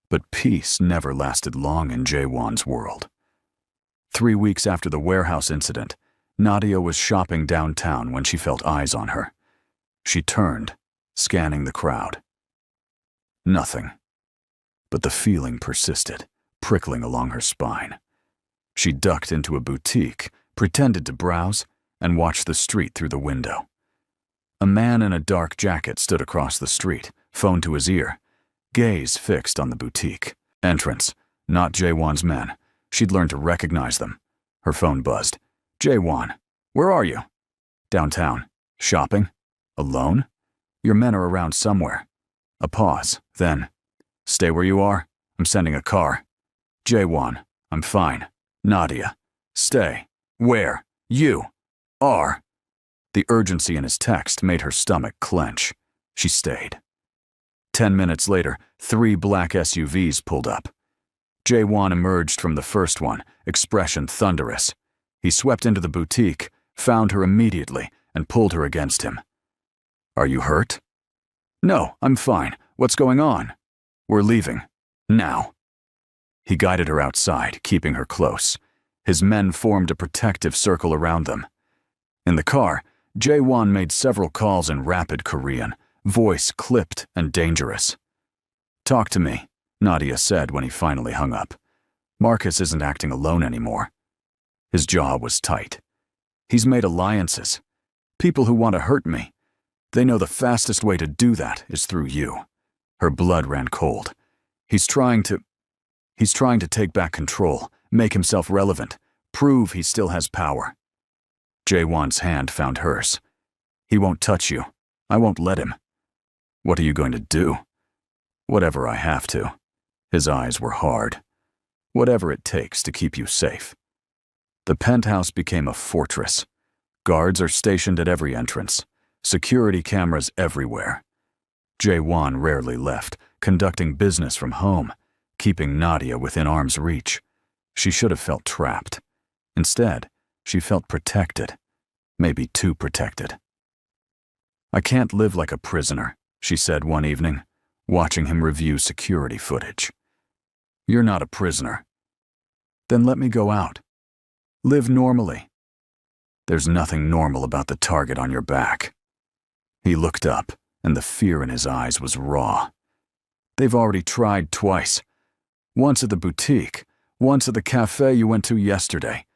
But peace never lasted long in Jaewon's world. 3 weeks after the warehouse incident, Nadia was shopping downtown when she felt eyes on her. She turned, scanning the crowd. Nothing. But the feeling persisted, prickling along her spine. She ducked into a boutique, pretended to browse, and watched the street through the window. A man in a dark jacket stood across the street, phone to his ear, gaze fixed on the boutique. Entrance, not Jaewon's men. She'd learned to recognize them. Her phone buzzed. "Jaewon, where are you?" "Downtown. Shopping? Alone? Your men are around somewhere." A pause, then, "Stay where you are. I'm sending a car." "Jaewon, I'm fine." "Nadia, stay. Where you are." The urgency in his text made her stomach clench. She stayed. 10 minutes later, 3 black SUVs pulled up. Jaewon emerged from the first one, expression thunderous. He swept into the boutique, found her immediately, and pulled her against him. "Are you hurt?" "No, I'm fine. What's going on?" "We're leaving. Now." He guided her outside, keeping her close. His men formed a protective circle around them. In the car, Jaewon made several calls in rapid Korean, voice clipped and dangerous. "Talk to me," Nadia said when he finally hung up. "Marcus isn't acting alone anymore." His jaw was tight. "He's made alliances. People who want to hurt me. They know the fastest way to do that is through you." Her blood ran cold. He's trying to take back control, make himself relevant, prove he still has power." Jaewon's hand found hers. "He won't touch you. I won't let him." "What are you going to do?" "Whatever I have to." His eyes were hard. "Whatever it takes to keep you safe." The penthouse became a fortress. Guards are stationed at every entrance. Security cameras everywhere. Jaewon rarely left, conducting business from home, keeping Nadia within arm's reach. She should have felt trapped. Instead, she felt protected, maybe too protected. "I can't live like a prisoner," she said one evening, watching him review security footage. "You're not a prisoner." "Then let me go out. Live normally." "There's nothing normal about the target on your back." He looked up, and the fear in his eyes was raw. "They've already tried twice. Once at the boutique, once at the cafe you went to yesterday.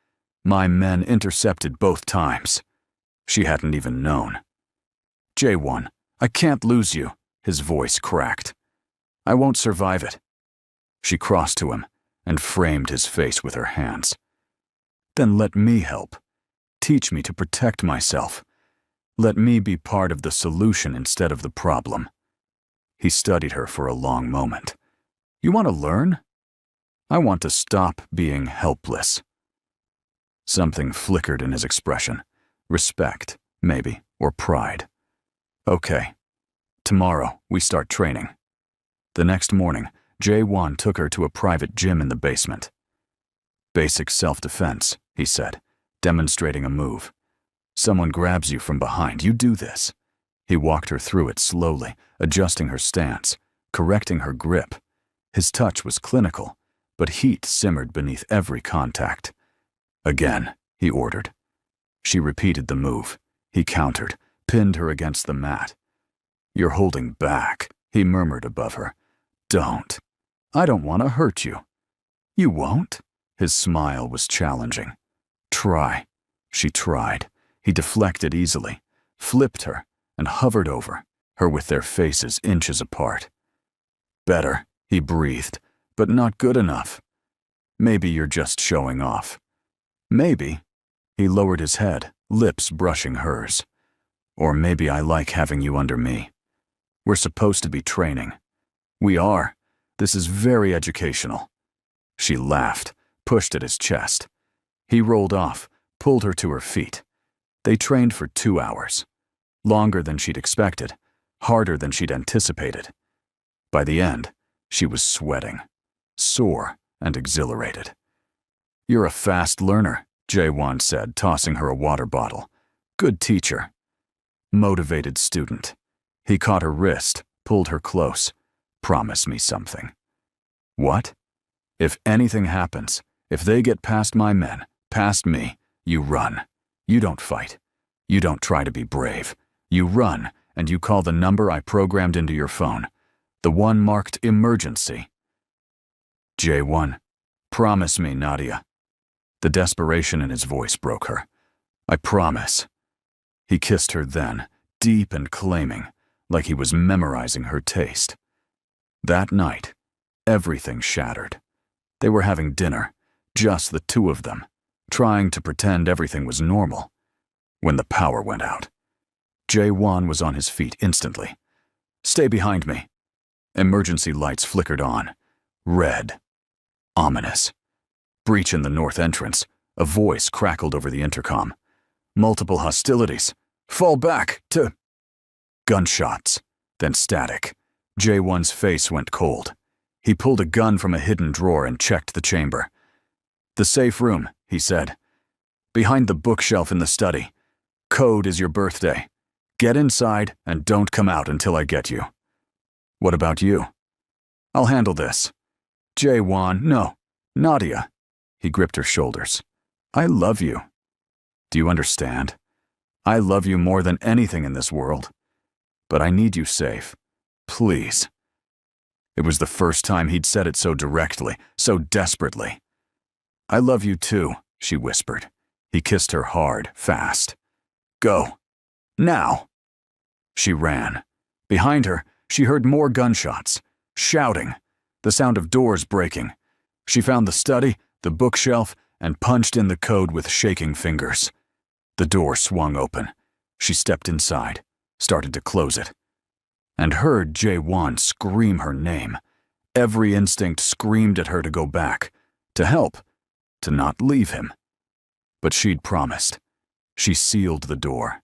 My men intercepted both times." She hadn't even known. "Jaewon, I can't lose you," his voice cracked. "I won't survive it." She crossed to him and framed his face with her hands. "Then let me help. Teach me to protect myself. Let me be part of the solution instead of the problem." He studied her for a long moment. "You want to learn?" "I want to stop being helpless." Something flickered in his expression. Respect, maybe, or pride. "Okay. Tomorrow, we start training." The next morning, Jaewon took her to a private gym in the basement. "Basic self-defense," he said, demonstrating a move. "Someone grabs you from behind, you do this." He walked her through it slowly, adjusting her stance, correcting her grip. His touch was clinical, but heat simmered beneath every contact. "Again," he ordered. She repeated the move. he countered, pinned her against the mat. "You're holding back," he murmured above her. "Don't. I don't want to hurt you." "You won't?" His smile was challenging. "Try." She tried. He deflected easily, flipped her, and hovered over her with their faces inches apart. "Better," he breathed, "but not good enough. Maybe you're just showing off." "Maybe." He lowered his head, lips brushing hers. "Or maybe I like having you under me. We're supposed to be training." "We are. This is very educational." She laughed, pushed at his chest. He rolled off, pulled her to her feet. They trained for 2 hours. Longer than she'd expected, harder than she'd anticipated. By the end, she was sweating, sore and exhilarated. "You're a fast learner," Jae-won said, tossing her a water bottle. "Good teacher." Motivated student. He caught her wrist, pulled her close. "Promise me something." "What?" "If anything happens, if they get past my men, past me, you run. You don't fight. You don't try to be brave. You run, and you call the number I programmed into your phone. The one marked emergency." "Jae-won, promise me, Nadia." The desperation in his voice broke her. "I promise." He kissed her then, deep and claiming, like he was memorizing her taste. That night, everything shattered. They were having dinner, just the two of them, trying to pretend everything was normal, when the power went out. Jae-won was on his feet instantly. "Stay behind me." Emergency lights flickered on. Red. Ominous. Breach in the north entrance. A voice crackled over the intercom. "Multiple hostilities. Fall back to—" Gunshots. Then static. Jae-won's face went cold. He pulled a gun from a hidden drawer and checked the chamber. "The safe room," he said. "Behind the bookshelf in the study. Code is your birthday. Get inside and don't come out until I get you." "What about you?" "I'll handle this." "Jae-won, no. Nadia." He gripped her shoulders. "I love you. Do you understand? I love you more than anything in this world. But I need you safe. Please." It was the first time he'd said it so directly, so desperately. "I love you too," she whispered. He kissed her hard, fast. "Go. Now." She ran. Behind her, she heard more gunshots, shouting, the sound of doors breaking. She found the study, the bookshelf, and punched in the code with shaking fingers. The door swung open. She stepped inside, started to close it, and heard Jae-won scream her name. Every instinct screamed at her to go back, to help, to not leave him. But she'd promised. She sealed the door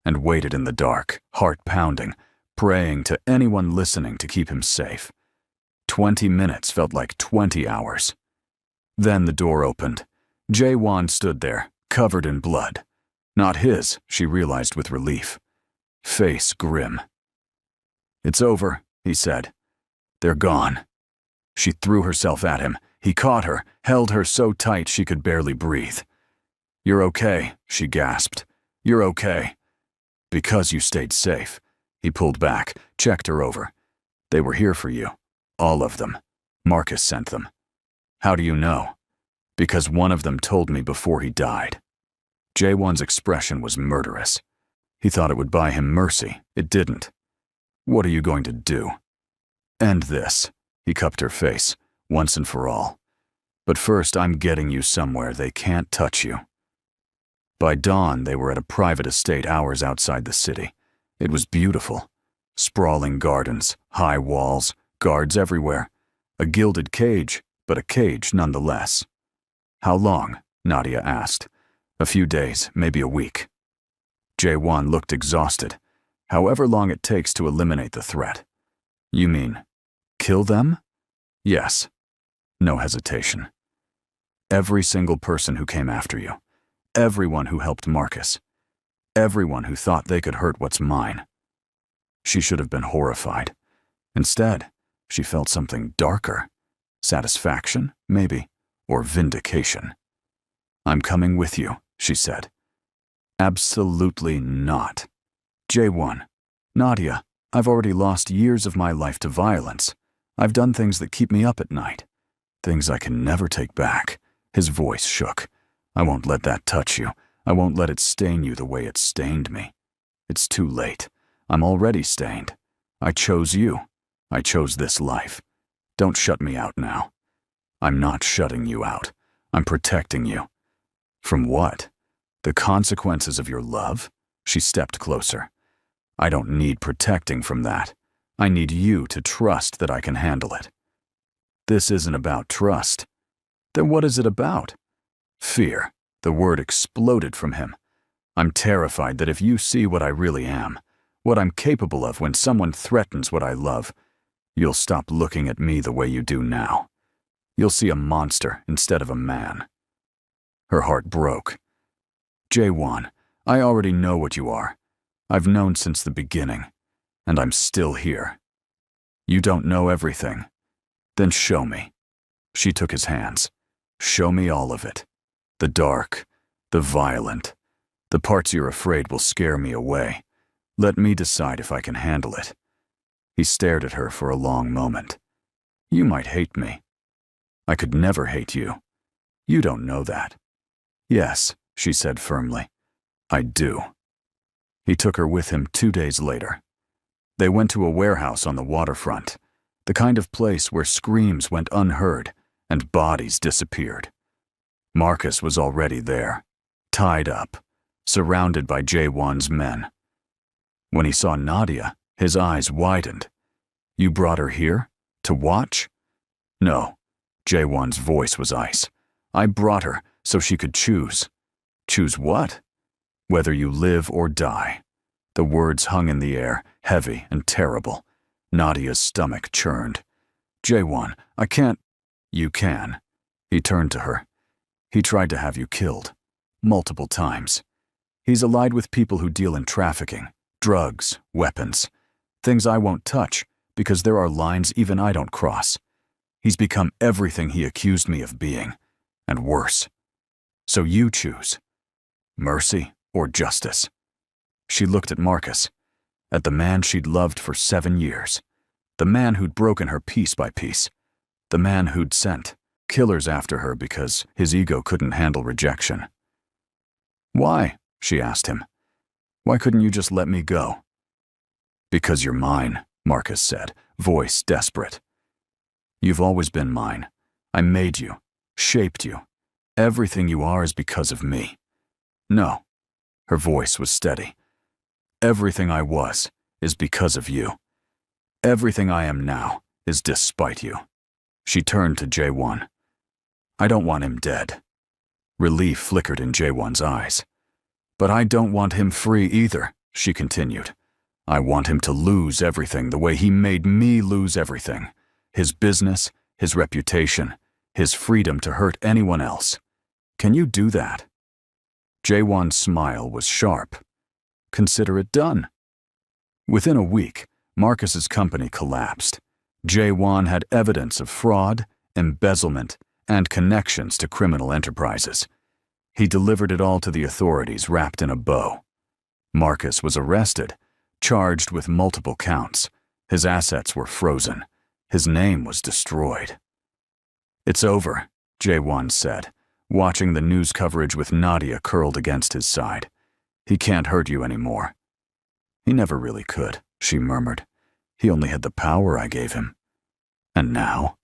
and waited in the dark, heart pounding, praying to anyone listening to keep him safe. 20 minutes felt like 20 hours. Then the door opened. Jae-won stood there, covered in blood. Not his, she realized with relief. Face grim. "It's over," he said. "They're gone." She threw herself at him. He caught her, held her so tight she could barely breathe. "You're okay," she gasped. "You're okay." "Because you stayed safe." He pulled back, checked her over. "They were here for you. All of them. Marcus sent them." "How do you know?" "Because one of them told me before he died." Jae-won's expression was murderous. He thought it would buy him mercy. It didn't. "What are you going to do?" "End this." He cupped her face, once and for all. "But first, I'm getting you somewhere they can't touch you." By dawn, they were at a private estate hours outside the city. It was beautiful. Sprawling gardens, high walls, guards everywhere. A gilded cage, but a cage nonetheless. "How long?" Nadia asked. "A few days, maybe a week." Jae-won looked exhausted. "However long it takes to eliminate the threat." "You mean, kill them?" "Yes." No hesitation. "Every single person who came after you. Everyone who helped Marcus. Everyone who thought they could hurt what's mine." She should have been horrified. Instead, she felt something darker. Satisfaction, maybe, or vindication. "I'm coming with you," she said. Absolutely not. J1. Nadia, I've already lost years of my life to violence. I've done things that keep me up at night. Things I can never take back. His voice shook. I won't let that touch you. I won't let it stain you the way it stained me. It's too late. I'm already stained. I chose you. I chose this life. Don't shut me out now. I'm not shutting you out. I'm protecting you. From what? The consequences of your love? She stepped closer. I don't need protecting from that. I need you to trust that I can handle it. This isn't about trust. Then what is it about? Fear. The word exploded from him. I'm terrified that if you see what I really am, what I'm capable of when someone threatens what I love, you'll stop looking at me the way you do now. You'll see a monster instead of a man. Her heart broke. J1, I already know what you are. I've known since the beginning, and I'm still here. You don't know everything. Then show me. She took his hands. Show me all of it. The dark, the violent, the parts you're afraid will scare me away. Let me decide if I can handle it. He stared at her for a long moment. You might hate me. I could never hate you. You don't know that. Yes, she said firmly. I do. He took her with him 2 days later. They went to a warehouse on the waterfront, the kind of place where screams went unheard and bodies disappeared. Marcus was already there, tied up, surrounded by J1's men. When he saw Nadia, his eyes widened. You brought her here? To watch? No. J1's voice was ice. I brought her so she could choose. Choose what? Whether you live or die. The words hung in the air, heavy and terrible. Nadia's stomach churned. J1, I can't. You can. He turned to her. He tried to have you killed. Multiple times. He's allied with people who deal in trafficking, drugs, weapons. Things I won't touch because there are lines even I don't cross. He's become everything he accused me of being, and worse. So you choose. Mercy or justice. She looked at Marcus, at the man she'd loved for 7 years, the man who'd broken her piece by piece, the man who'd sent killers after her because his ego couldn't handle rejection. Why? She asked him. Why couldn't you just let me go? Because you're mine, Marcus said, voice desperate. You've always been mine. I made you, shaped you. Everything you are is because of me. No. Her voice was steady. Everything I was is because of you. Everything I am now is despite you. She turned to J1. I don't want him dead. Relief flickered in J1's eyes. But I don't want him free either, she continued. I want him to lose everything the way he made me lose everything. His business, his reputation, his freedom to hurt anyone else. Can you do that? J1's smile was sharp. Consider it done. Within a week, Marcus's company collapsed. J1 had evidence of fraud, embezzlement, and connections to criminal enterprises. He delivered it all to the authorities wrapped in a bow. Marcus was arrested, charged with multiple counts. His assets were frozen. His name was destroyed. It's over, J1 said, watching the news coverage with Nadia curled against his side. He can't hurt you anymore. He never really could, she murmured. He only had the power I gave him. And now?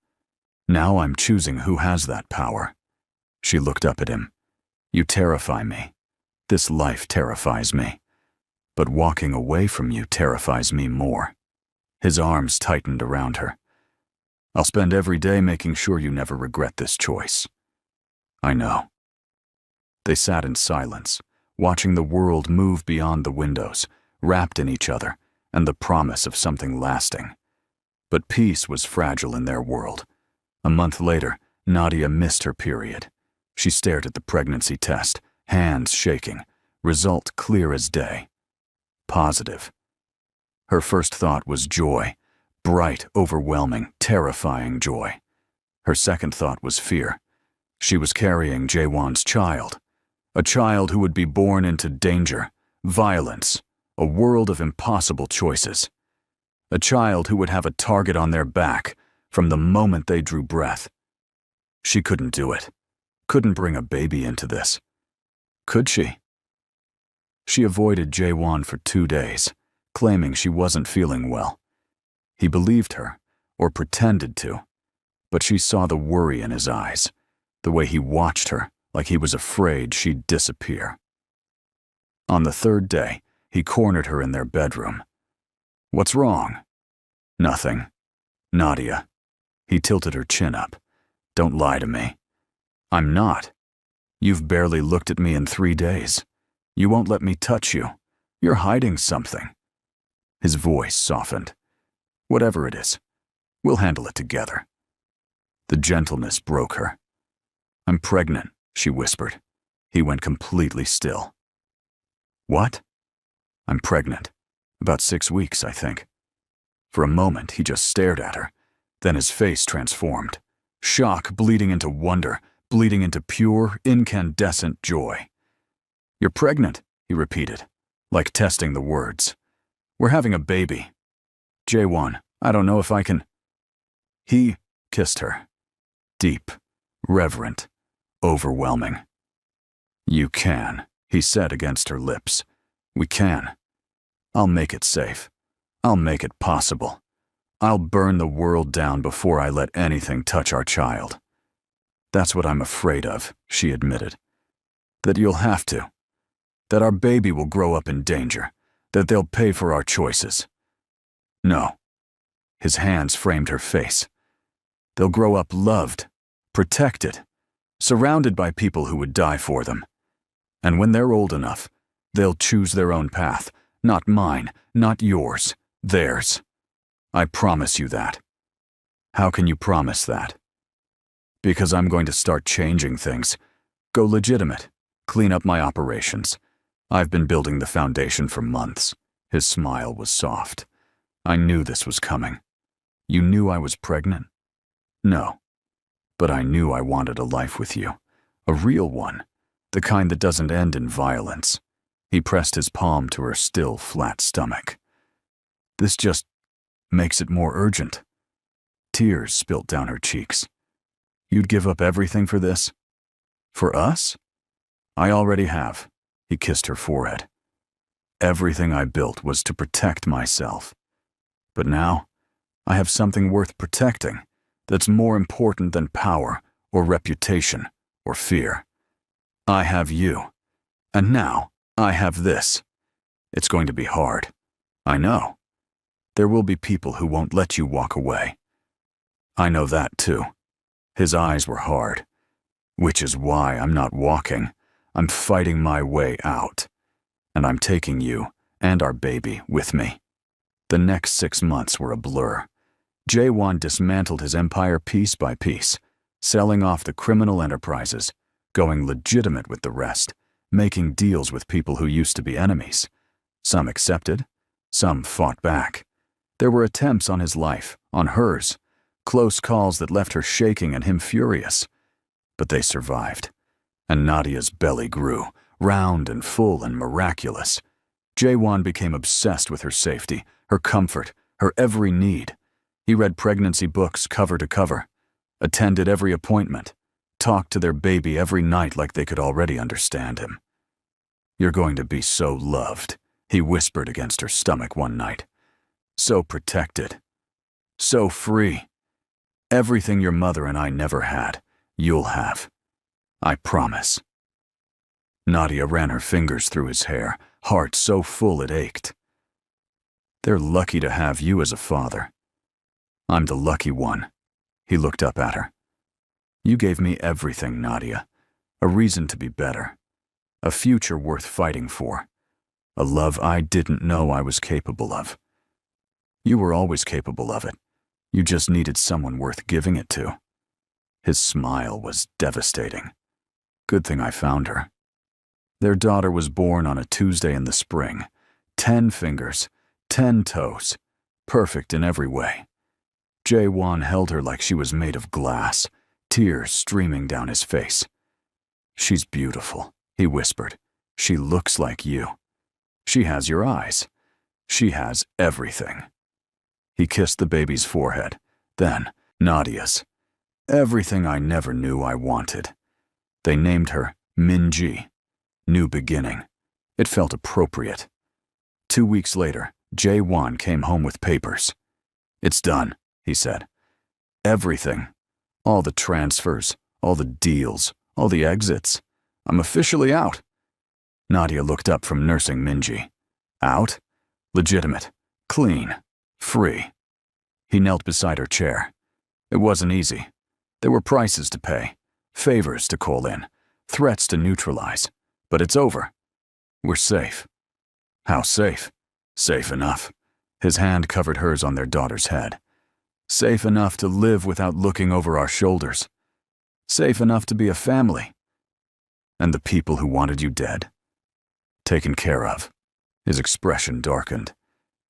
Now I'm choosing who has that power. She looked up at him. You terrify me. This life terrifies me. But walking away from you terrifies me more. His arms tightened around her. I'll spend every day making sure you never regret this choice. I know. They sat in silence, watching the world move beyond the windows, wrapped in each other, and the promise of something lasting. But peace was fragile in their world. A month later, Nadia missed her period. She stared at the pregnancy test, hands shaking, result clear as day. Positive. Her first thought was joy, bright, overwhelming, terrifying joy. Her second thought was fear. She was carrying J1's child. A child who would be born into danger, violence, a world of impossible choices. A child who would have a target on their back from the moment they drew breath. She couldn't do it. Couldn't bring a baby into this. Could she? She avoided Jaewon for 2 days, claiming she wasn't feeling well. He believed her, or pretended to, but she saw the worry in his eyes, the way he watched her like he was afraid she'd disappear. On the 3rd day, he cornered her in their bedroom. "What's wrong?" "Nothing. Nadia." He tilted her chin up. "Don't lie to me." "I'm not. You've barely looked at me in 3 days. You won't let me touch you. You're hiding something." His voice softened. "Whatever it is, we'll handle it together." The gentleness broke her. "I'm pregnant," she whispered. He went completely still. "What?" "I'm pregnant. About 6 weeks, I think." For a moment, he just stared at her. Then his face transformed. Shock bleeding into wonder, bleeding into pure, incandescent joy. "You're pregnant," he repeated, like testing the words. "We're having a baby. Jaewon, I don't know if I can." He kissed her. Deep, reverent, overwhelming. "You can," he said against her lips. "We can. I'll make it safe. I'll make it possible. I'll burn the world down before I let anything touch our child." "That's what I'm afraid of," she admitted. "That you'll have to. That our baby will grow up in danger. That they'll pay for our choices." "No." His hands framed her face. "They'll grow up loved, protected, surrounded by people who would die for them. And when they're old enough, they'll choose their own path, not mine, not yours, theirs. I promise you that." "How can you promise that?" "Because I'm going to start changing things. Go legitimate. Clean up my operations. I've been building the foundation for months." His smile was soft. "I knew this was coming." "You knew I was pregnant?" "No. But I knew I wanted a life with you. A real one. The kind that doesn't end in violence." He pressed his palm to her still, flat stomach. "This just makes it more urgent." Tears spilt down her cheeks. "You'd give up everything for this? For us?" "I already have." He kissed her forehead. "Everything I built was to protect myself. But now, I have something worth protecting that's more important than power or reputation or fear. I have you. And now, I have this. It's going to be hard. I know. There will be people who won't let you walk away. I know that too." His eyes were hard. "Which is why I'm not walking. I'm fighting my way out. And I'm taking you and our baby with me." The next 6 months were a blur. Jaewon dismantled his empire piece by piece, selling off the criminal enterprises, going legitimate with the rest, making deals with people who used to be enemies. Some accepted, some fought back. There were attempts on his life, on hers, close calls that left her shaking and him furious. But they survived. And Nadia's belly grew, round and full and miraculous. Jaewon became obsessed with her safety, her comfort, her every need. He read pregnancy books cover to cover, attended every appointment, talked to their baby every night like they could already understand him. "You're going to be so loved," he whispered against her stomach one night. "So protected. So free. Everything your mother and I never had, you'll have. I promise." Nadia ran her fingers through his hair, heart so full it ached. "They're lucky to have you as a father." "I'm the lucky one." He looked up at her. "You gave me everything, Nadia. A reason to be better. A future worth fighting for. A love I didn't know I was capable of. You were always capable of it. You just needed someone worth giving it to." His smile was devastating. "Good thing I found her." Their daughter was born on a Tuesday in the spring. 10 fingers, 10 toes, perfect in every way. Jaewon held her like she was made of glass, tears streaming down his face. "She's beautiful," he whispered. She looks like you. She has your eyes. She has everything. He kissed the baby's forehead, then Nadia's. Everything I never knew I wanted. They named her Minji. New beginning. It felt appropriate. 2 weeks later, Jae-won came home with papers. It's done, he said. Everything. All the transfers, all the deals, all the exits. I'm officially out. Nadia looked up from nursing Minji. Out? Legitimate. Clean. Free. He knelt beside her chair. It wasn't easy. There were prices to pay, favors to call in, threats to neutralize. But it's over. We're safe. How safe? Safe enough. His hand covered hers on their daughter's head. Safe enough to live without looking over our shoulders. Safe enough to be a family. And the people who wanted you dead? Taken care of. His expression darkened.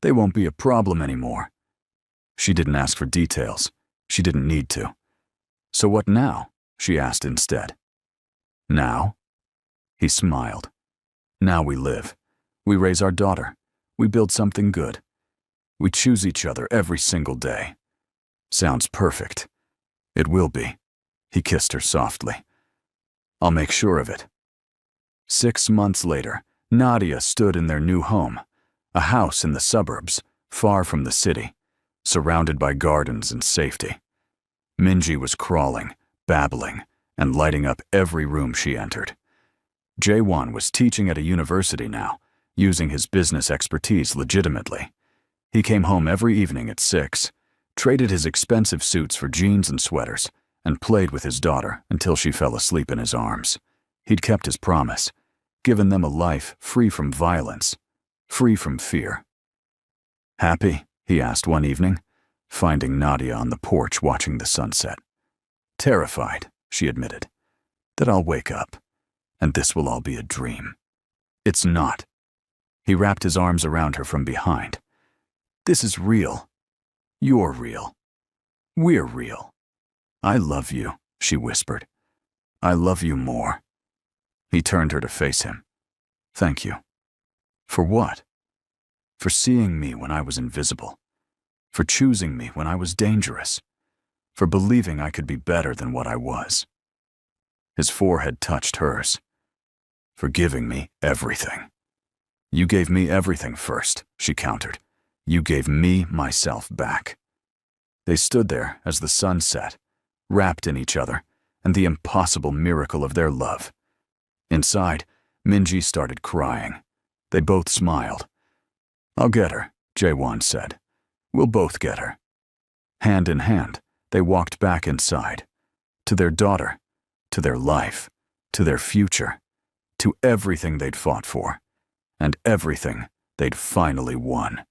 They won't be a problem anymore. She didn't ask for details. She didn't need to. So what now? She asked instead. Now? He smiled. Now we live. We raise our daughter. We build something good. We choose each other every single day. Sounds perfect. It will be. He kissed her softly. I'll make sure of it. 6 months later, Nadia stood in their new home, a house in the suburbs, far from the city, surrounded by gardens and safety. Minji was crawling, babbling, and lighting up every room she entered. Jae-won was teaching at a university now, using his business expertise legitimately. He came home every evening at 6, traded his expensive suits for jeans and sweaters, and played with his daughter until she fell asleep in his arms. He'd kept his promise, given them a life free from violence, free from fear. Happy? He asked one evening, finding Nadia on the porch watching the sunset. Terrified, she admitted, that I'll wake up, and this will all be a dream. It's not. He wrapped his arms around her from behind. This is real. You're real. We're real. I love you, she whispered. I love you more. He turned her to face him. Thank you. For what? For seeing me when I was invisible. For choosing me when I was dangerous. For believing I could be better than what I was. His forehead touched hers. For giving me everything. You gave me everything first, she countered. You gave me myself back. They stood there as the sun set, wrapped in each other, and the impossible miracle of their love. Inside, Minji started crying. They both smiled. I'll get her, Jae-won said. We'll both get her. Hand in hand, they walked back inside. To their daughter, to their life, to their future, to everything they'd fought for, and everything they'd finally won.